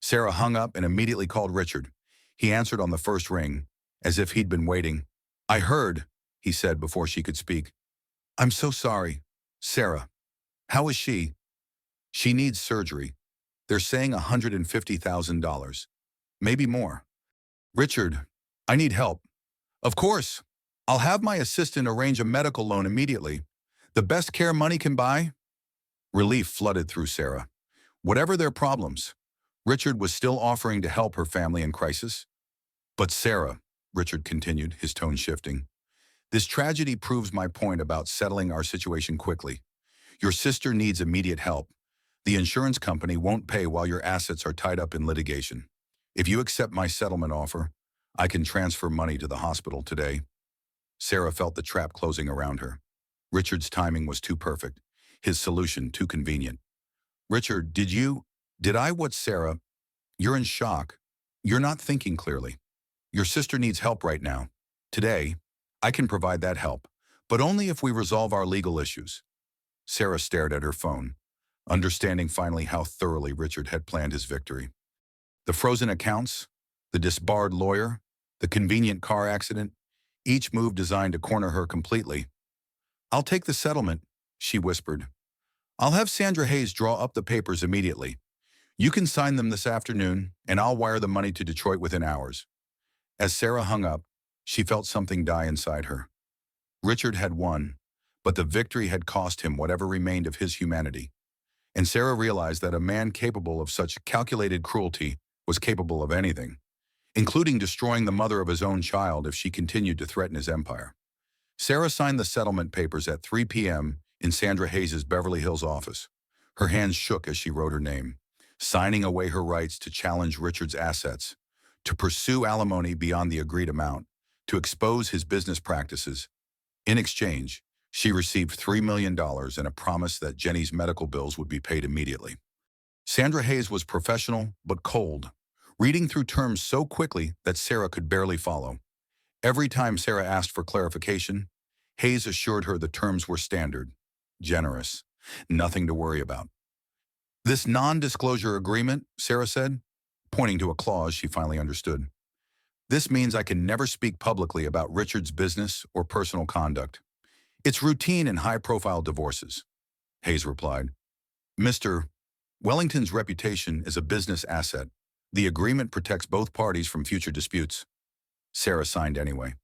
Sarah hung up and immediately called Richard. He answered on the first ring, as if he'd been waiting. I heard, he said before she could speak. I'm so sorry. Sarah, how is she? She needs surgery. They're saying $150,000. Maybe more. Richard, I need help. Of course. I'll have my assistant arrange a medical loan immediately. The best care money can buy? Relief flooded through Sarah. Whatever their problems, Richard was still offering to help her family in crisis. But Sarah, Richard continued, his tone shifting, this tragedy proves my point about settling our situation quickly. Your sister needs immediate help. The insurance company won't pay while your assets are tied up in litigation. If you accept my settlement offer, I can transfer money to the hospital today. Sarah felt the trap closing around her. Richard's timing was too perfect, his solution too convenient. Richard, what's Sarah? You're in shock. You're not thinking clearly. Your sister needs help right now. Today, I can provide that help, but only if we resolve our legal issues. Sarah stared at her phone, understanding finally how thoroughly Richard had planned his victory. The frozen accounts, the disbarred lawyer, the convenient car accident, each move designed to corner her completely. I'll take the settlement, she whispered. I'll have Sandra Hayes draw up the papers immediately. You can sign them this afternoon, and I'll wire the money to Detroit within hours. As Sarah hung up, she felt something die inside her. Richard had won, but the victory had cost him whatever remained of his humanity. And Sarah realized that a man capable of such calculated cruelty was capable of anything, including destroying the mother of his own child if she continued to threaten his empire. Sarah signed the settlement papers at 3 p.m. in Sandra Hayes's Beverly Hills office. Her hands shook as she wrote her name, signing away her rights to challenge Richard's assets, to pursue alimony beyond the agreed amount, to expose his business practices. In exchange, she received $3 million and a promise that Jenny's medical bills would be paid immediately. Sandra Hayes was professional but cold, reading through terms so quickly that Sarah could barely follow. Every time Sarah asked for clarification, Hayes assured her the terms were standard, generous, nothing to worry about. "This non-disclosure agreement," Sarah said, pointing to a clause she finally understood. "This means I can never speak publicly about Richard's business or personal conduct. It's routine in high-profile divorces," Hayes replied. "Mr. Wellington's reputation is a business asset. The agreement protects both parties from future disputes." Sarah signed anyway.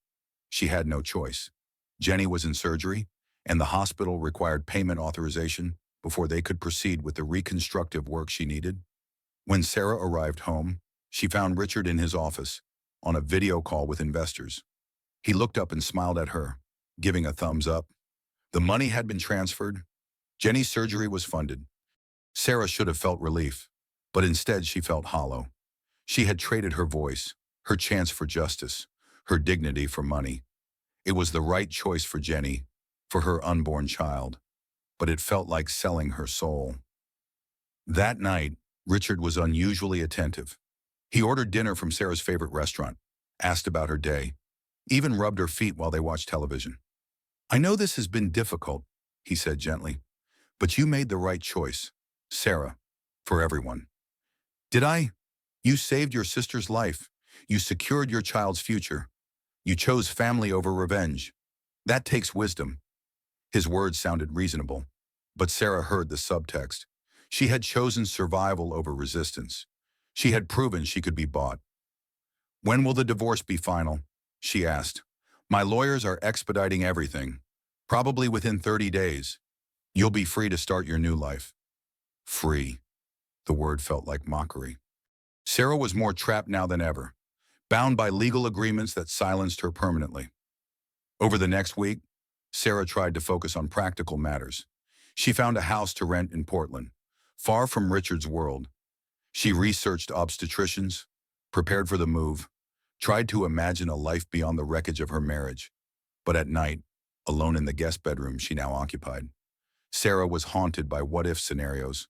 She had no choice. Jenny was in surgery, and the hospital required payment authorization before they could proceed with the reconstructive work she needed. When Sarah arrived home, she found Richard in his office, on a video call with investors. He looked up and smiled at her, giving a thumbs up. The money had been transferred. Jenny's surgery was funded. Sarah should have felt relief, but instead she felt hollow. She had traded her voice, her chance for justice, her dignity for money. It was the right choice for Jenny, for her unborn child, but it felt like selling her soul. That night, Richard was unusually attentive. He ordered dinner from Sarah's favorite restaurant, asked about her day, even rubbed her feet while they watched television. "I know this has been difficult," he said gently, "but you made the right choice, Sarah, for everyone." "Did I? You saved your sister's life. You secured your child's future. You chose family over revenge. That takes wisdom." His words sounded reasonable, but Sarah heard the subtext. She had chosen survival over resistance. She had proven she could be bought. "When will the divorce be final?" she asked. "My lawyers are expediting everything. Probably within 30 days. You'll be free to start your new life." Free. The word felt like mockery. Sarah was more trapped now than ever, bound by legal agreements that silenced her permanently. Over the next week, Sarah tried to focus on practical matters. She found a house to rent in Portland, far from Richard's world. She researched obstetricians, prepared for the move, tried to imagine a life beyond the wreckage of her marriage. But at night, alone in the guest bedroom she now occupied, Sarah was haunted by what-if scenarios.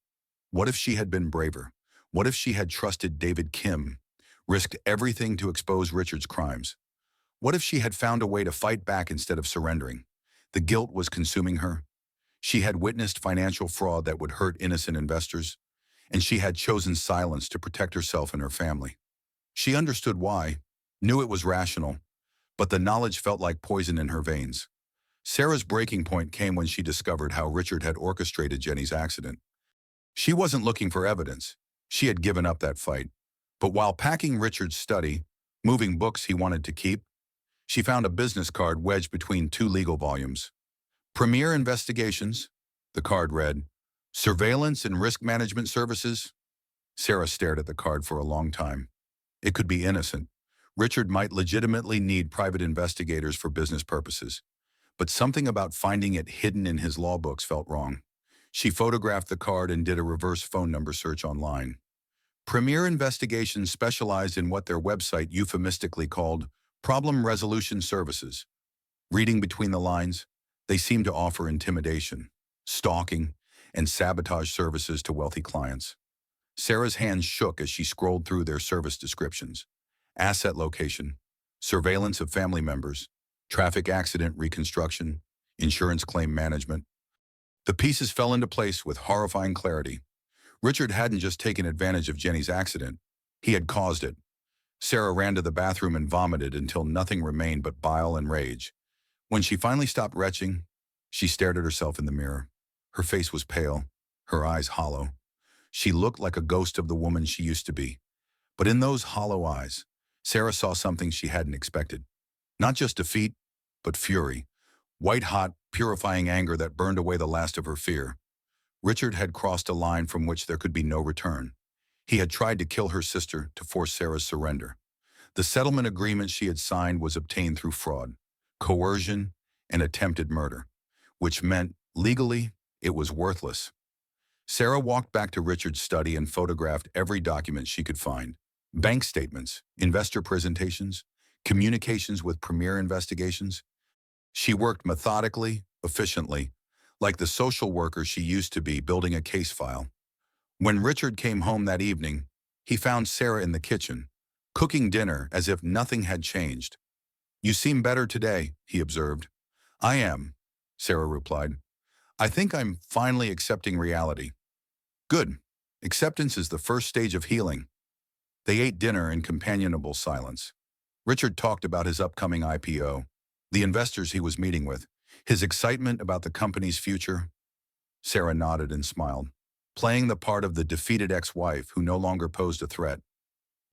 What if she had been braver? What if she had trusted David Kim, risked everything to expose Richard's crimes? What if she had found a way to fight back instead of surrendering? The guilt was consuming her. She had witnessed financial fraud that would hurt innocent investors, and she had chosen silence to protect herself and her family. She understood why, knew it was rational, but the knowledge felt like poison in her veins. Sarah's breaking point came when she discovered how Richard had orchestrated Jenny's accident. She wasn't looking for evidence. She had given up that fight. But while packing Richard's study, moving books he wanted to keep, she found a business card wedged between two legal volumes. "Premier Investigations," the card read. "Surveillance and Risk Management Services." Sarah stared at the card for a long time. It could be innocent. Richard might legitimately need private investigators for business purposes. But something about finding it hidden in his law books felt wrong. She photographed the card and did a reverse phone number search online. Premier Investigations specialized in what their website euphemistically called problem resolution services. Reading between the lines, they seemed to offer intimidation, stalking, and sabotage services to wealthy clients. Sarah's hands shook as she scrolled through their service descriptions. Asset location, surveillance of family members, traffic accident reconstruction, insurance claim management. The pieces fell into place with horrifying clarity. Richard hadn't just taken advantage of Jenny's accident. He had caused it. Sarah ran to the bathroom and vomited until nothing remained but bile and rage. When she finally stopped retching, she stared at herself in the mirror. Her face was pale, her eyes hollow. She looked like a ghost of the woman she used to be. But in those hollow eyes, Sarah saw something she hadn't expected. Not just defeat, but fury. White-hot, purifying anger that burned away the last of her fear. Richard had crossed a line from which there could be no return. He had tried to kill her sister to force Sarah's surrender. The settlement agreement she had signed was obtained through fraud, coercion, and attempted murder, which meant Legally, it was worthless. Sarah walked back to Richard's study and photographed every document she could find. Bank statements, investor presentations, communications with premier investigations. She worked methodically, efficiently, like the social worker she used to be building a case file. When Richard came home that evening, he found Sarah in the kitchen, cooking dinner as if nothing had changed. "You seem better today," he observed. "I am," Sarah replied. "I think I'm finally accepting reality." "Good. Acceptance is the first stage of healing." They ate dinner in companionable silence. Richard talked about his upcoming IPO, the investors he was meeting with, his excitement about the company's future. Sarah nodded and smiled, playing the part of the defeated ex-wife who no longer posed a threat.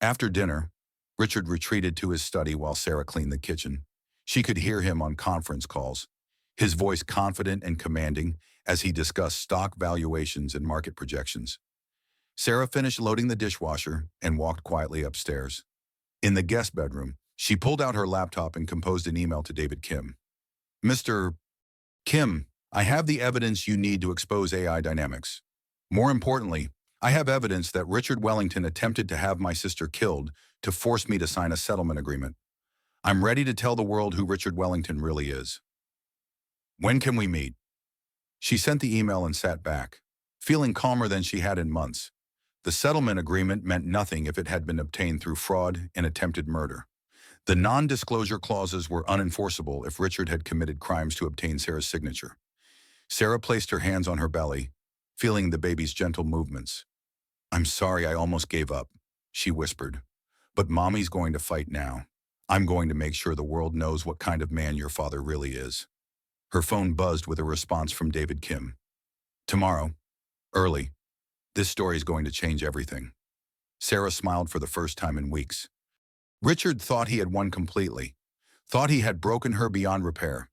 After dinner, Richard retreated to his study while Sarah cleaned the kitchen. She could hear him on conference calls, his voice confident and commanding as he discussed stock valuations and market projections. Sarah finished loading the dishwasher and walked quietly upstairs. In the guest bedroom, she pulled out her laptop and composed an email to David Kim. "Mr. Kim, I have the evidence you need to expose AI dynamics. More importantly, I have evidence that Richard Wellington attempted to have my sister killed to force me to sign a settlement agreement. I'm ready to tell the world who Richard Wellington really is. When can we meet?" She sent the email and sat back, feeling calmer than she had in months. The settlement agreement meant nothing if it had been obtained through fraud and attempted murder. The non-disclosure clauses were unenforceable if Richard had committed crimes to obtain Sarah's signature. Sarah placed her hands on her belly, feeling the baby's gentle movements. "I'm sorry I almost gave up," she whispered. "But Mommy's going to fight now. I'm going to make sure the world knows what kind of man your father really is." Her phone buzzed with a response from David Kim. "Tomorrow, early. This story's going to change everything." Sarah smiled for the first time in weeks. Richard thought he had won completely, thought he had broken her beyond repair.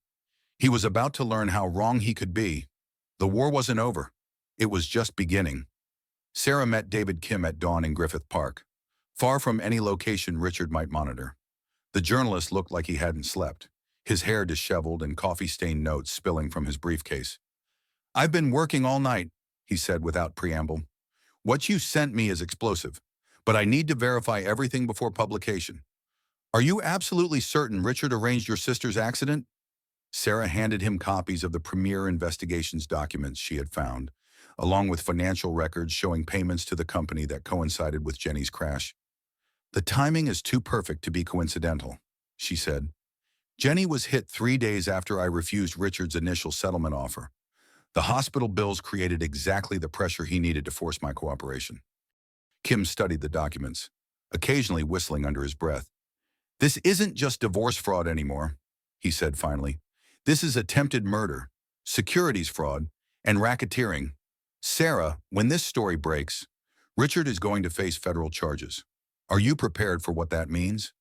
He was about to learn how wrong he could be. The war wasn't over. It was just beginning. Sarah met David Kim at dawn in Griffith Park, far from any location Richard might monitor. The journalist looked like he hadn't slept, his hair disheveled and coffee-stained notes spilling from his briefcase. "I've been working all night," he said without preamble. "What you sent me is explosive, but I need to verify everything before publication. Are you absolutely certain Richard arranged your sister's accident?" Sarah handed him copies of the premier investigations documents she had found, along with financial records showing payments to the company that coincided with Jenny's crash. "The timing is too perfect to be coincidental," she said. "Jenny was hit 3 days after I refused Richard's initial settlement offer. The hospital bills created exactly the pressure he needed to force my cooperation." Kim studied the documents, occasionally whistling under his breath. "This isn't just divorce fraud anymore," he said finally. "This is attempted murder, securities fraud, and racketeering. Sarah, when this story breaks, Richard is going to face federal charges. Are you prepared for what that means?"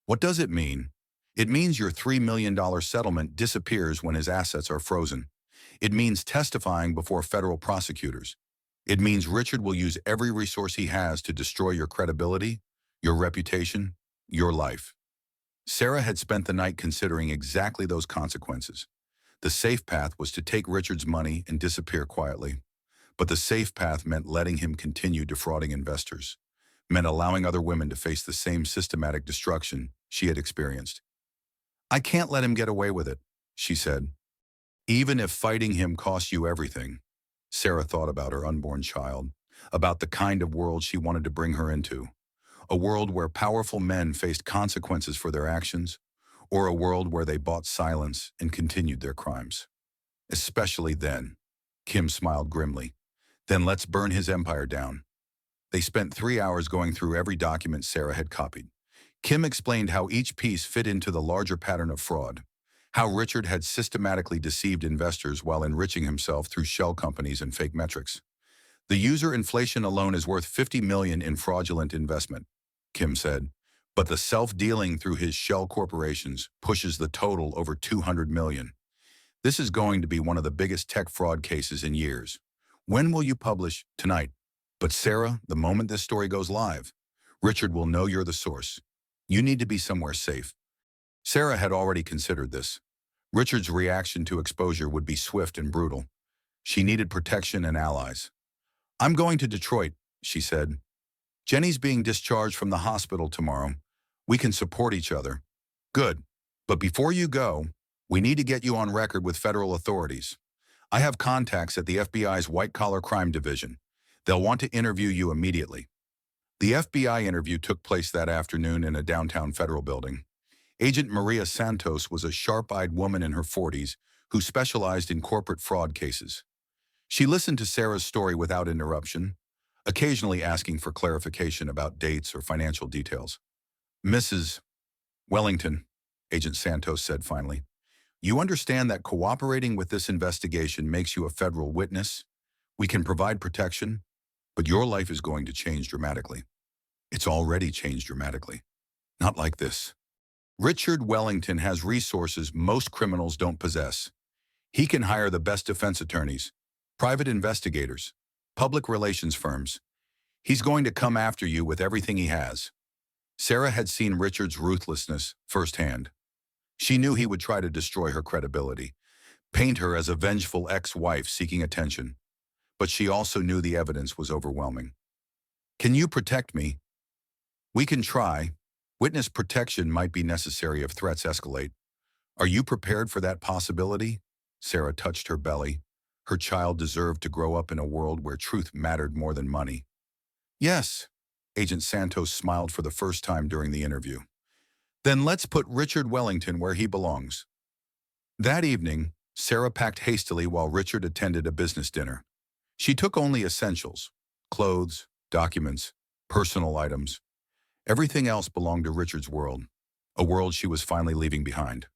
"What does it mean?" "It means your $3 million settlement disappears when his assets are frozen. It means testifying before federal prosecutors. It means Richard will use every resource he has to destroy your credibility, your reputation, your life." Sarah had spent the night considering exactly those consequences. The safe path was to take Richard's money and disappear quietly. But the safe path meant letting him continue defrauding investors, meant allowing other women to face the same systematic destruction she had experienced. "I can't let him get away with it," she said. "Even if fighting him costs you everything." Sarah thought about her unborn child, about the kind of world she wanted to bring her into. A world where powerful men faced consequences for their actions, or a world where they bought silence and continued their crimes. "Especially then." Kim smiled grimly. "Then let's burn his empire down." They spent 3 hours going through every document Sarah had copied. Kim explained how each piece fit into the larger pattern of fraud, how Richard had systematically deceived investors while enriching himself through shell companies and fake metrics. "The user inflation alone is worth $50 million in fraudulent investment," Kim said, "but the self-dealing through his shell corporations pushes the total over $200 million. This is going to be one of the biggest tech fraud cases in years. When will you publish?" "Tonight." "But Sarah, the moment this story goes live, Richard will know you're the source. You need to be somewhere safe." Sarah had already considered this. Richard's reaction to exposure would be swift and brutal. She needed protection and allies. "I'm going to Detroit," she said. "Jenny's being discharged from the hospital tomorrow. We can support each other." "Good. But before you go, we need to get you on record with federal authorities. I have contacts at the FBI's white-collar crime division. They'll want to interview you immediately." The FBI interview took place that afternoon in a downtown federal building. Agent Maria Santos was a sharp-eyed woman in her 40s who specialized in corporate fraud cases. She listened to Sarah's story without interruption, occasionally asking for clarification about dates or financial details. "Mrs. Wellington," Agent Santos said finally, "you understand that cooperating with this investigation makes you a federal witness? We can provide protection, but your life is going to change dramatically. It's already changed dramatically. Not like this. Richard Wellington has resources most criminals don't possess. He can hire the best defense attorneys, private investigators, public relations firms. He's going to come after you with everything he has." Sarah had seen Richard's ruthlessness firsthand. She knew he would try to destroy her credibility, paint her as a vengeful ex-wife seeking attention. But she also knew the evidence was overwhelming. "Can you protect me?" "We can try. Witness protection might be necessary if threats escalate. Are you prepared for that possibility?" Sarah touched her belly. Her child deserved to grow up in a world where truth mattered more than money. "Yes." Agent Santos smiled for the first time during the interview. "Then let's put Richard Wellington where he belongs." That evening, Sarah packed hastily while Richard attended a business dinner. She took only essentials: clothes, documents, personal items. Everything else belonged to Richard's world, a world she was finally leaving behind.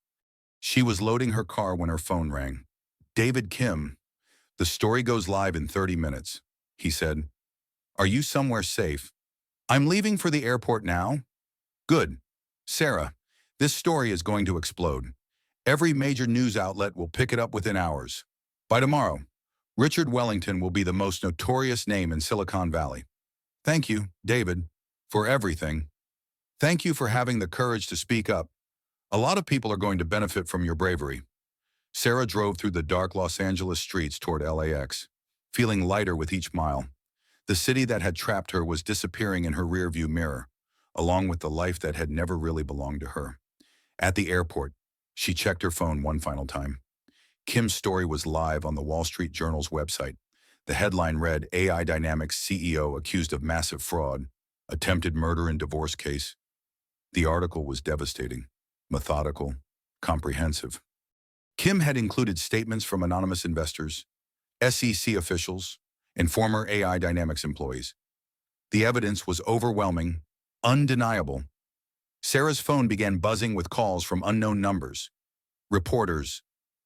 She was loading her car when her phone rang. "David Kim, the story goes live in 30 minutes, he said. "Are you somewhere safe?" "I'm leaving for the airport now." "Good. Sarah, this story is going to explode. Every major news outlet will pick it up within hours. By tomorrow, Richard Wellington will be the most notorious name in Silicon Valley. Thank you, David, for everything. Thank you for having the courage to speak up. A lot of people are going to benefit from your bravery." Sarah drove through the dark Los Angeles streets toward LAX, feeling lighter with each mile. The city that had trapped her was disappearing in her rearview mirror, along with the life that had never really belonged to her. At the airport, she checked her phone one final time. Kim's story was live on the Wall Street Journal's website. The headline read, "AI Dynamics CEO accused of massive fraud, attempted murder and divorce case." The article was devastating, methodical, comprehensive. Kim had included statements from anonymous investors, SEC officials, and former AI Dynamics employees. The evidence was overwhelming, undeniable. Sarah's phone began buzzing with calls from unknown numbers. Reporters,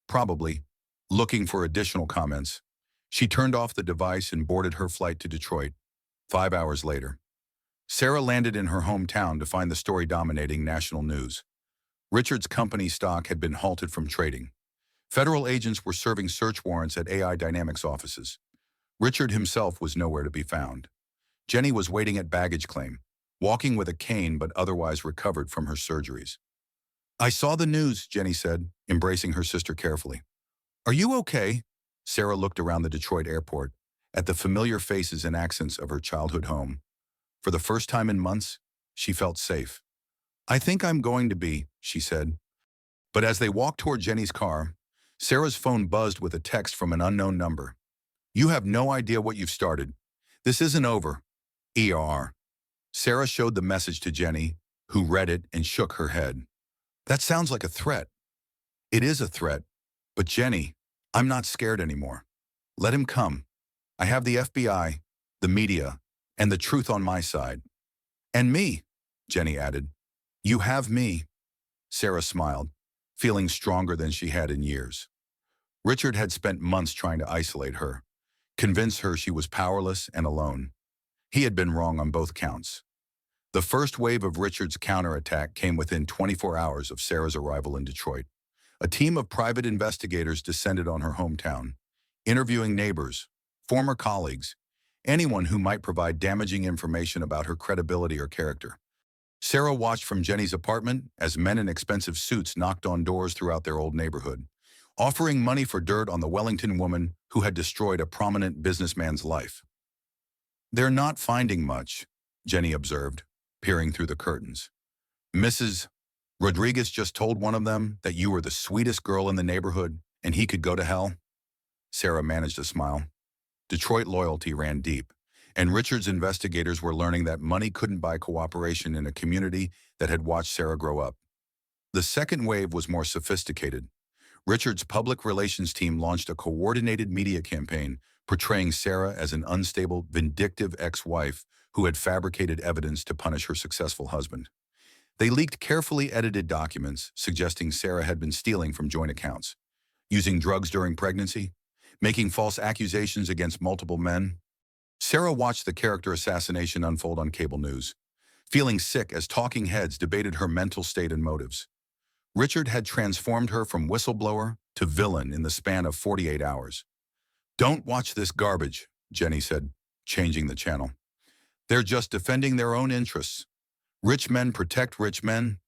probably, looking for additional comments. She turned off the device and boarded her flight to Detroit. 5 hours later, Sarah landed in her hometown to find the story dominating national news. Richard's company stock had been halted from trading. Federal agents were serving search warrants at AI Dynamics offices. Richard himself was nowhere to be found. Jenny was waiting at baggage claim, walking with a cane but otherwise recovered from her surgeries. "I saw the news," Jenny said, embracing her sister carefully. "Are you okay?" Sarah looked around the Detroit airport, at the familiar faces and accents of her childhood home. For the first time in months, she felt safe. "I think I'm going to be," she said. But as they walked toward Jenny's car, Sarah's phone buzzed with a text from an unknown number. "You have no idea what you've started. This isn't over. ER." Sarah showed the message to Jenny, who read it and shook her head. "That sounds like a threat." "It is a threat. But Jenny, I'm not scared anymore. Let him come. I have the FBI, the media, and the truth on my side." "And me," Jenny added. "You have me." Sarah smiled, feeling stronger than she had in years. Richard had spent months trying to isolate her, convince her she was powerless and alone. He had been wrong on both counts. The first wave of Richard's counterattack came within 24 hours of Sarah's arrival in Detroit. A team of private investigators descended on her hometown, interviewing neighbors, former colleagues, anyone who might provide damaging information about her credibility or character. Sarah watched from Jenny's apartment as men in expensive suits knocked on doors throughout their old neighborhood, offering money for dirt on the Wellington woman who had destroyed a prominent businessman's life. "They're not finding much," Jenny observed, peering through the curtains. "Mrs. Rodriguez just told one of them that you were the sweetest girl in the neighborhood and he could go to hell." Sarah managed a smile. Detroit loyalty ran deep, and Richard's investigators were learning that money couldn't buy cooperation in a community that had watched Sarah grow up. The second wave was more sophisticated. Richard's public relations team launched a coordinated media campaign portraying Sarah as an unstable, vindictive ex-wife who had fabricated evidence to punish her successful husband. They leaked carefully edited documents suggesting Sarah had been stealing from joint accounts, using drugs during pregnancy, making false accusations against multiple men. Sarah watched the character assassination unfold on cable news, feeling sick as talking heads debated her mental state and motives. Richard had transformed her from whistleblower to villain in the span of 48 hours. "Don't watch this garbage," Jenny said, changing the channel. "They're just defending their own interests. Rich men protect rich men."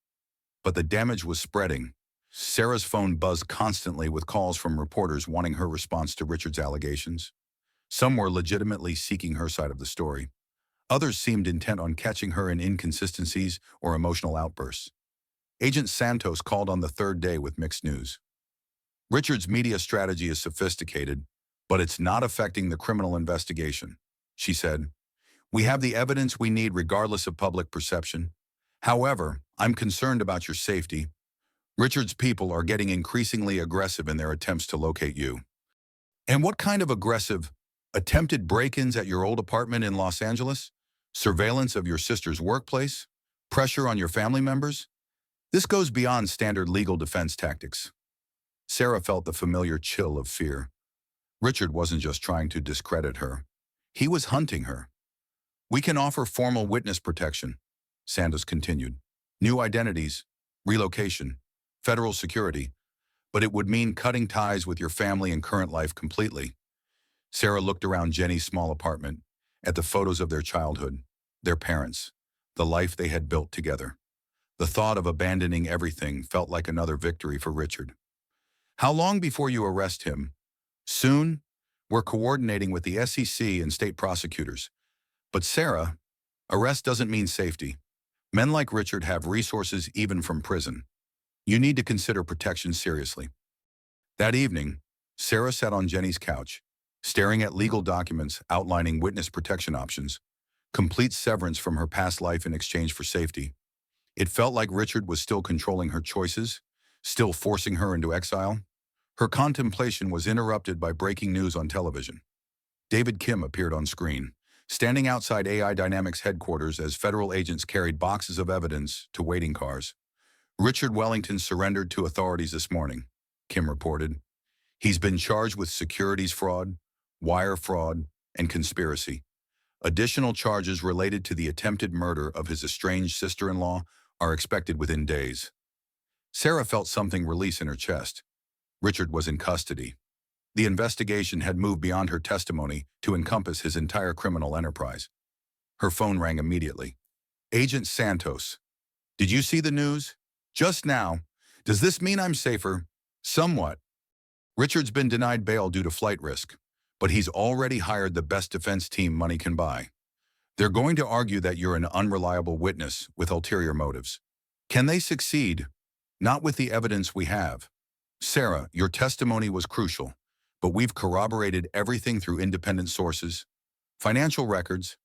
But the damage was spreading. Sarah's phone buzzed constantly with calls from reporters wanting her response to Richard's allegations. Some were legitimately seeking her side of the story. Others seemed intent on catching her in inconsistencies or emotional outbursts. Agent Santos called on the third day with mixed news. "Richard's media strategy is sophisticated, but it's not affecting the criminal investigation," she said. "We have the evidence we need regardless of public perception. However, I'm concerned about your safety. Richard's people are getting increasingly aggressive in their attempts to locate you." "And what kind of aggressive? Attempted break-ins at your old apartment in Los Angeles? Surveillance of your sister's workplace? Pressure on your family members? This goes beyond standard legal defense tactics." Sarah felt the familiar chill of fear. Richard wasn't just trying to discredit her. He was hunting her. "We can offer formal witness protection," Santos continued. "New identities, relocation, federal security, but it would mean cutting ties with your family and current life completely." Sarah looked around Jenny's small apartment, at the photos of their childhood, their parents, the life they had built together. The thought of abandoning everything felt like another victory for Richard. "How long before you arrest him?" "Soon. We're coordinating with the SEC and state prosecutors." "But Sarah, arrest doesn't mean safety. Men like Richard have resources even from prison. You need to consider protection seriously." That evening, Sarah sat on Jenny's couch, staring at legal documents outlining witness protection options, complete severance from her past life in exchange for safety. It felt like Richard was still controlling her choices, still forcing her into exile. Her contemplation was interrupted by breaking news on television. David Kim appeared on screen, standing outside AI Dynamics headquarters as federal agents carried boxes of evidence to waiting cars. "Richard Wellington surrendered to authorities this morning," Kim reported. "He's been charged with securities fraud, wire fraud, and conspiracy. Additional charges related to the attempted murder of his estranged sister-in-law are expected within days." Sarah felt something release in her chest. Richard was in custody. The investigation had moved beyond her testimony to encompass his entire criminal enterprise. Her phone rang immediately. "Agent Santos. Did you see the news? Just now. Does this mean I'm safer?" "Somewhat. Richard's been denied bail due to flight risk, but he's already hired the best defense team money can buy. They're going to argue that you're an unreliable witness with ulterior motives. Can they succeed? Not with the evidence we have. Sarah, your testimony was crucial, but we've corroborated everything through independent sources, financial records,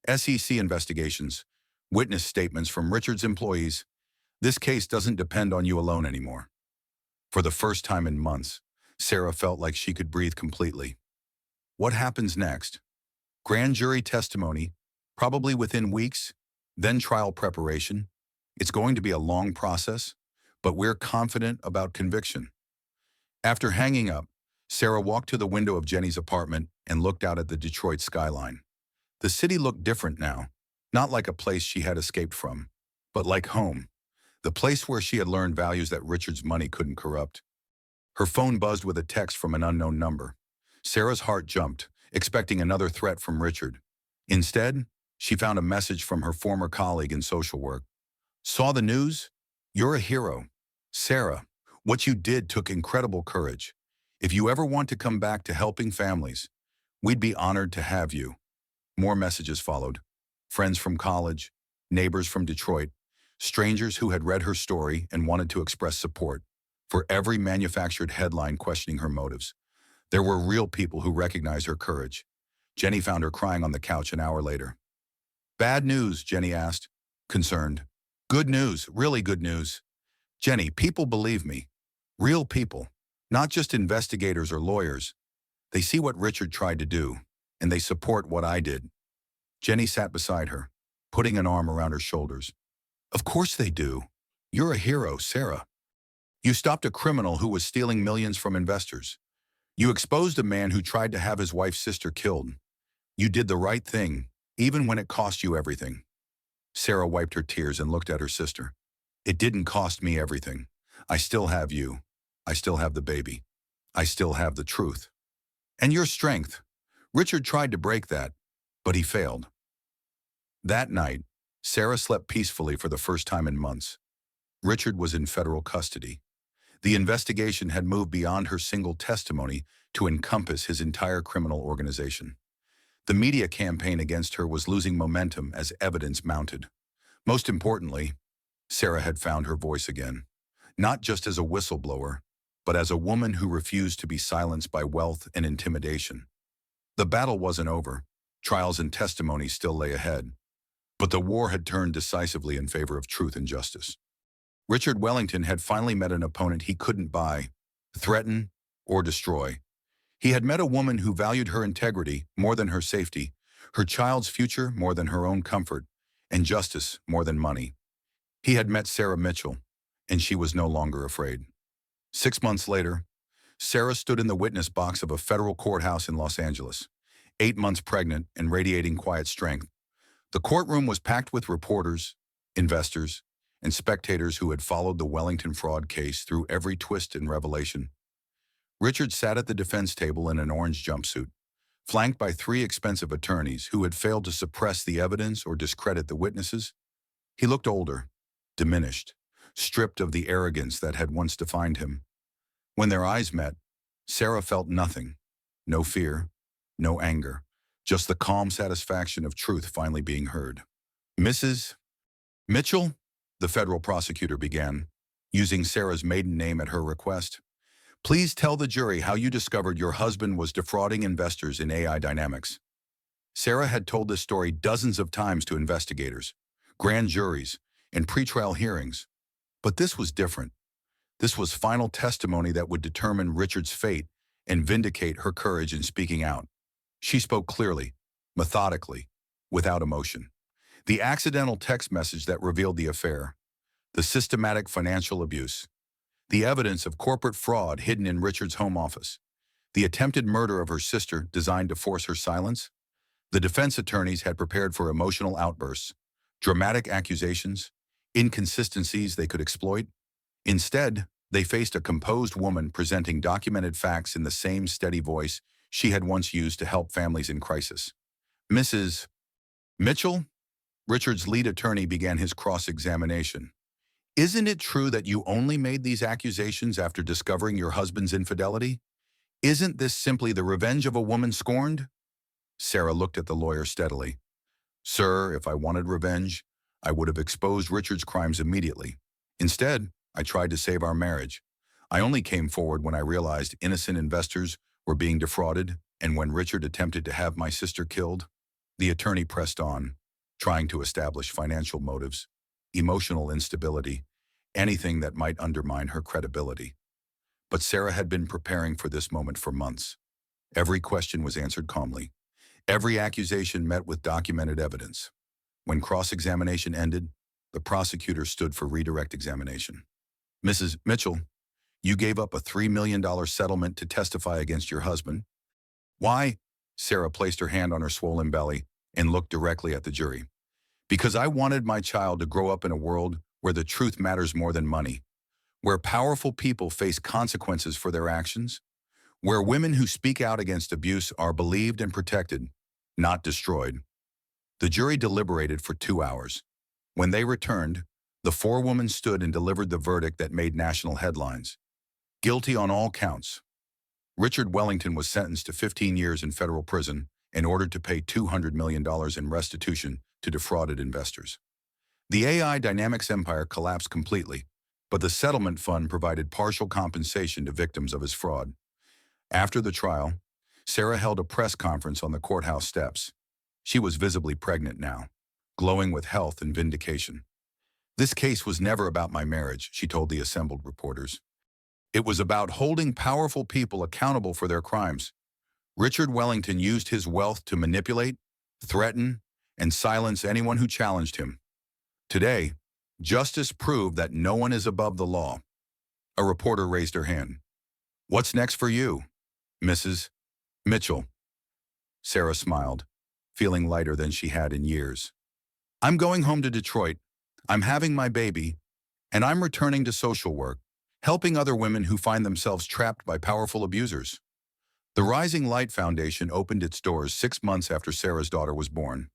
SEC investigations, witness statements from Richard's employees. This case doesn't depend on you alone anymore." For the first time in months, Sarah felt like she could breathe completely. What happens next? Grand jury testimony, probably within weeks, then trial preparation. It's going to be a long process, but we're confident about conviction. After hanging up, Sarah walked to the window of Jenny's apartment and looked out at the Detroit skyline. The city looked different now, not like a place she had escaped from, but like home, the place where she had learned values that Richard's money couldn't corrupt. Her phone buzzed with a text from an unknown number. Sarah's heart jumped, expecting another threat from Richard. Instead, she found a message from her former colleague in social work. "Saw the news? You're a hero. Sarah, what you did took incredible courage. If you ever want to come back to helping families, we'd be honored to have you. More messages followed. Friends from college, neighbors from Detroit, strangers who had read her story and wanted to express support. For every manufactured headline questioning her motives, there were real people who recognized her courage. Jenny found her crying on the couch an hour later. Bad news, Jenny asked, concerned. Good news, really good news. Jenny, people believe me. Real people, not just investigators or lawyers. They see what Richard tried to do, and they support what I did. Jenny sat beside her, putting an arm around her shoulders. Of course they do. You're a hero, Sarah. You stopped a criminal who was stealing millions from investors. You exposed a man who tried to have his wife's sister killed. You did the right thing, even when it cost you everything. Sarah wiped her tears and looked at her sister. It didn't cost me everything. I still have you. I still have the baby. I still have the truth. And your strength. Richard tried to break that, but he failed. That night, Sarah slept peacefully for the first time in months. Richard was in federal custody. The investigation had moved beyond her single testimony to encompass his entire criminal organization. The media campaign against her was losing momentum as evidence mounted. Most importantly, Sarah had found her voice again, not just as a whistleblower, but as a woman who refused to be silenced by wealth and intimidation. The battle wasn't over. Trials and testimonies still lay ahead. But the war had turned decisively in favor of truth and justice. Richard Wellington had finally met an opponent he couldn't buy, threaten, or destroy. He had met a woman who valued her integrity more than her safety, her child's future more than her own comfort, and justice more than money. He had met Sarah Mitchell, and she was no longer afraid. 6 months later, Sarah stood in the witness box of a federal courthouse in Los Angeles, 8 months pregnant and radiating quiet strength. The courtroom was packed with reporters, investors, and spectators who had followed the Wellington fraud case through every twist and revelation. Richard sat at the defense table in an orange jumpsuit, flanked by 3 expensive attorneys who had failed to suppress the evidence or discredit the witnesses. He looked older, diminished, stripped of the arrogance that had once defined him. When their eyes met, Sarah felt nothing, no fear, no anger, just the calm satisfaction of truth finally being heard. Mrs. Mitchell, the federal prosecutor began, using Sarah's maiden name at her request. Please tell the jury how you discovered your husband was defrauding investors in AI Dynamics. Sarah had told this story dozens of times to investigators, grand juries, and pretrial hearings. But this was different. This was final testimony that would determine Richard's fate and vindicate her courage in speaking out. She spoke clearly, methodically, without emotion. The accidental text message that revealed the affair, the systematic financial abuse, the evidence of corporate fraud hidden in Richard's home office, the attempted murder of her sister designed to force her silence. The defense attorneys had prepared for emotional outbursts, dramatic accusations, inconsistencies they could exploit. Instead, they faced a composed woman presenting documented facts in the same steady voice she had once used to help families in crisis. Mrs. Mitchell? Richard's lead attorney began his cross-examination. Isn't it true that you only made these accusations after discovering your husband's infidelity? Isn't this simply the revenge of a woman scorned? Sarah looked at the lawyer steadily. Sir, if I wanted revenge, I would have exposed Richard's crimes immediately. Instead, I tried to save our marriage. I only came forward when I realized innocent investors were being defrauded and when Richard attempted to have my sister killed. The attorney pressed on, trying to establish financial motives, emotional instability, anything that might undermine her credibility. But Sarah had been preparing for this moment for months. Every question was answered calmly. Every accusation met with documented evidence. When cross-examination ended, the prosecutor stood for redirect examination. Mrs. Mitchell, you gave up a $3 million settlement to testify against your husband. Why? Sarah placed her hand on her swollen belly and looked directly at the jury. Because I wanted my child to grow up in a world where the truth matters more than money, where powerful people face consequences for their actions, where women who speak out against abuse are believed and protected, not destroyed. The jury deliberated for 2 hours. When they returned, the 4 women stood and delivered the verdict that made national headlines. Guilty on all counts. Richard Wellington was sentenced to 15 years in federal prison and ordered to pay $200 million in restitution to defrauded investors. The AI Dynamics empire collapsed completely, but the settlement fund provided partial compensation to victims of his fraud. After the trial, Sarah held a press conference on the courthouse steps. She was visibly pregnant now, glowing with health and vindication. "This case was never about my marriage," she told the assembled reporters. "It was about holding powerful people accountable for their crimes." Richard Wellington used his wealth to manipulate, threaten, and silence anyone who challenged him. Today, justice proved that no one is above the law. A reporter raised her hand. "What's next for you, Mrs. Mitchell?" Sarah smiled, feeling lighter than she had in years. "I'm going home to Detroit. I'm having my baby, and I'm returning to social work, helping other women who find themselves trapped by powerful abusers." The Rising Light Foundation opened its doors 6 months after Sarah's daughter was born.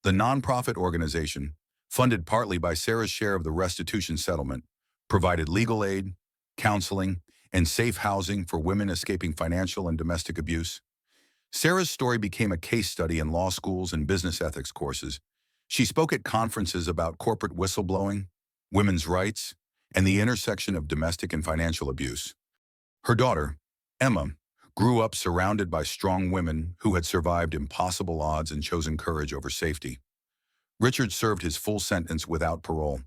The nonprofit organization, funded partly by Sarah's share of the restitution settlement, provided legal aid, counseling, and safe housing for women escaping financial and domestic abuse. Sarah's story became a case study in law schools and business ethics courses. She spoke at conferences about corporate whistleblowing, women's rights, and the intersection of domestic and financial abuse. Her daughter, Emma, grew up surrounded by strong women who had survived impossible odds and chosen courage over safety. Richard served his full sentence without parole.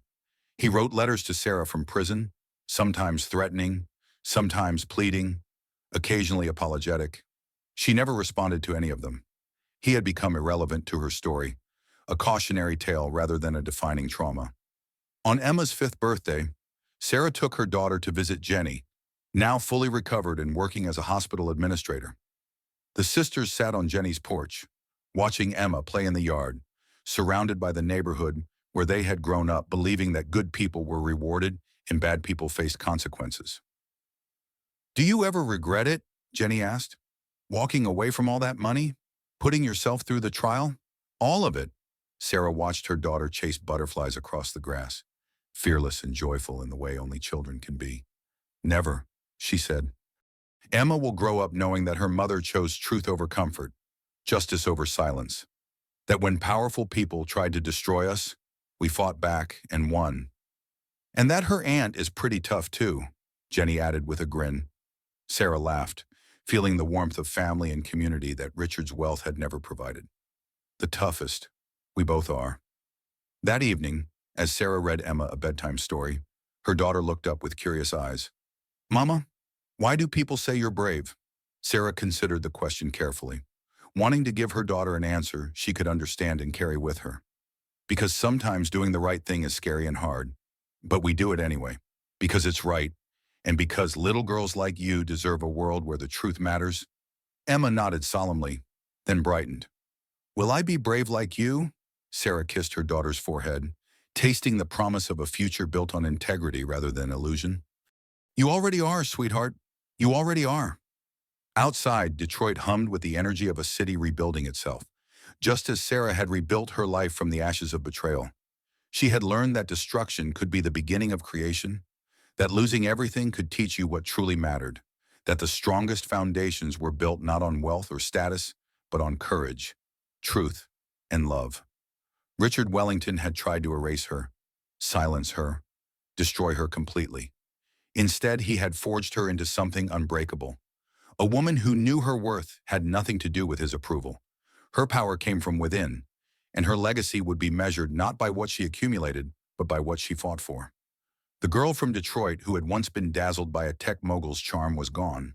He wrote letters to Sarah from prison, sometimes threatening, sometimes pleading, occasionally apologetic. She never responded to any of them. He had become irrelevant to her story, a cautionary tale rather than a defining trauma. On Emma's 5th birthday, Sarah took her daughter to visit Jenny, now fully recovered and working as a hospital administrator. The sisters sat on Jenny's porch, watching Emma play in the yard, surrounded by the neighborhood where they had grown up believing that good people were rewarded and bad people faced consequences. "Do you ever regret it?" Jenny asked. "Walking away from all that money? Putting yourself through the trial? All of it?" Sarah watched her daughter chase butterflies across the grass, fearless and joyful in the way only children can be. "Never," she said. "Emma will grow up knowing that her mother chose truth over comfort, justice over silence. That when powerful people tried to destroy us, we fought back and won. And that her aunt is pretty tough too," Jenny added with a grin. Sarah laughed, feeling the warmth of family and community that Richard's wealth had never provided. "The toughest. We both are." That evening, as Sarah read Emma a bedtime story, her daughter looked up with curious eyes. "Mama, why do people say you're brave?" Sarah considered the question carefully, wanting to give her daughter an answer she could understand and carry with her. "Because sometimes doing the right thing is scary and hard, but we do it anyway, because it's right, and because little girls like you deserve a world where the truth matters." Emma nodded solemnly, then brightened. "Will I be brave like you?" Sarah kissed her daughter's forehead, tasting the promise of a future built on integrity rather than illusion. "You already are, sweetheart. You already are." Outside, Detroit hummed with the energy of a city rebuilding itself, just as Sarah had rebuilt her life from the ashes of betrayal. She had learned that destruction could be the beginning of creation, that losing everything could teach you what truly mattered, that the strongest foundations were built not on wealth or status, but on courage, truth, and love. Richard Wellington had tried to erase her, silence her, destroy her completely. Instead, he had forged her into something unbreakable. A woman who knew her worth had nothing to do with his approval. Her power came from within, and her legacy would be measured not by what she accumulated, but by what she fought for. The girl from Detroit who had once been dazzled by a tech mogul's charm was gone.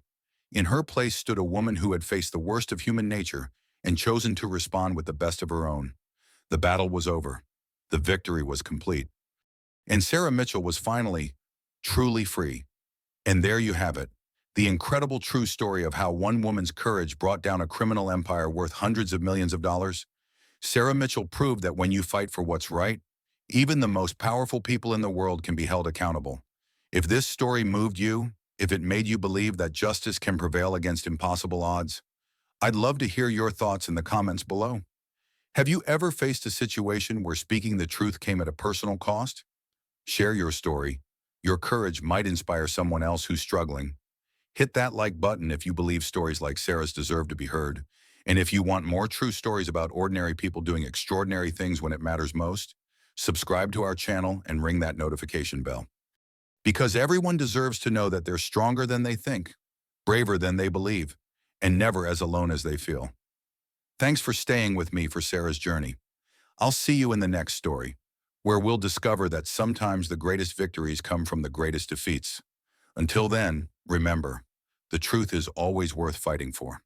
In her place stood a woman who had faced the worst of human nature and chosen to respond with the best of her own. The battle was over. The victory was complete. And Sarah Mitchell was finally, truly free. And there you have it, the incredible true story of how one woman's courage brought down a criminal empire worth hundreds of millions of dollars. Sarah Mitchell proved that when you fight for what's right, even the most powerful people in the world can be held accountable. If this story moved you, if it made you believe that justice can prevail against impossible odds, I'd love to hear your thoughts in the comments below. Have you ever faced a situation where speaking the truth came at a personal cost? Share your story. Your courage might inspire someone else who's struggling. Hit that like button if you believe stories like Sarah's deserve to be heard. And if you want more true stories about ordinary people doing extraordinary things when it matters most, subscribe to our channel and ring that notification bell. Because everyone deserves to know that they're stronger than they think, braver than they believe, and never as alone as they feel. Thanks for staying with me for Sarah's journey. I'll see you in the next story, where we'll discover that sometimes the greatest victories come from the greatest defeats. Until then, remember, the truth is always worth fighting for.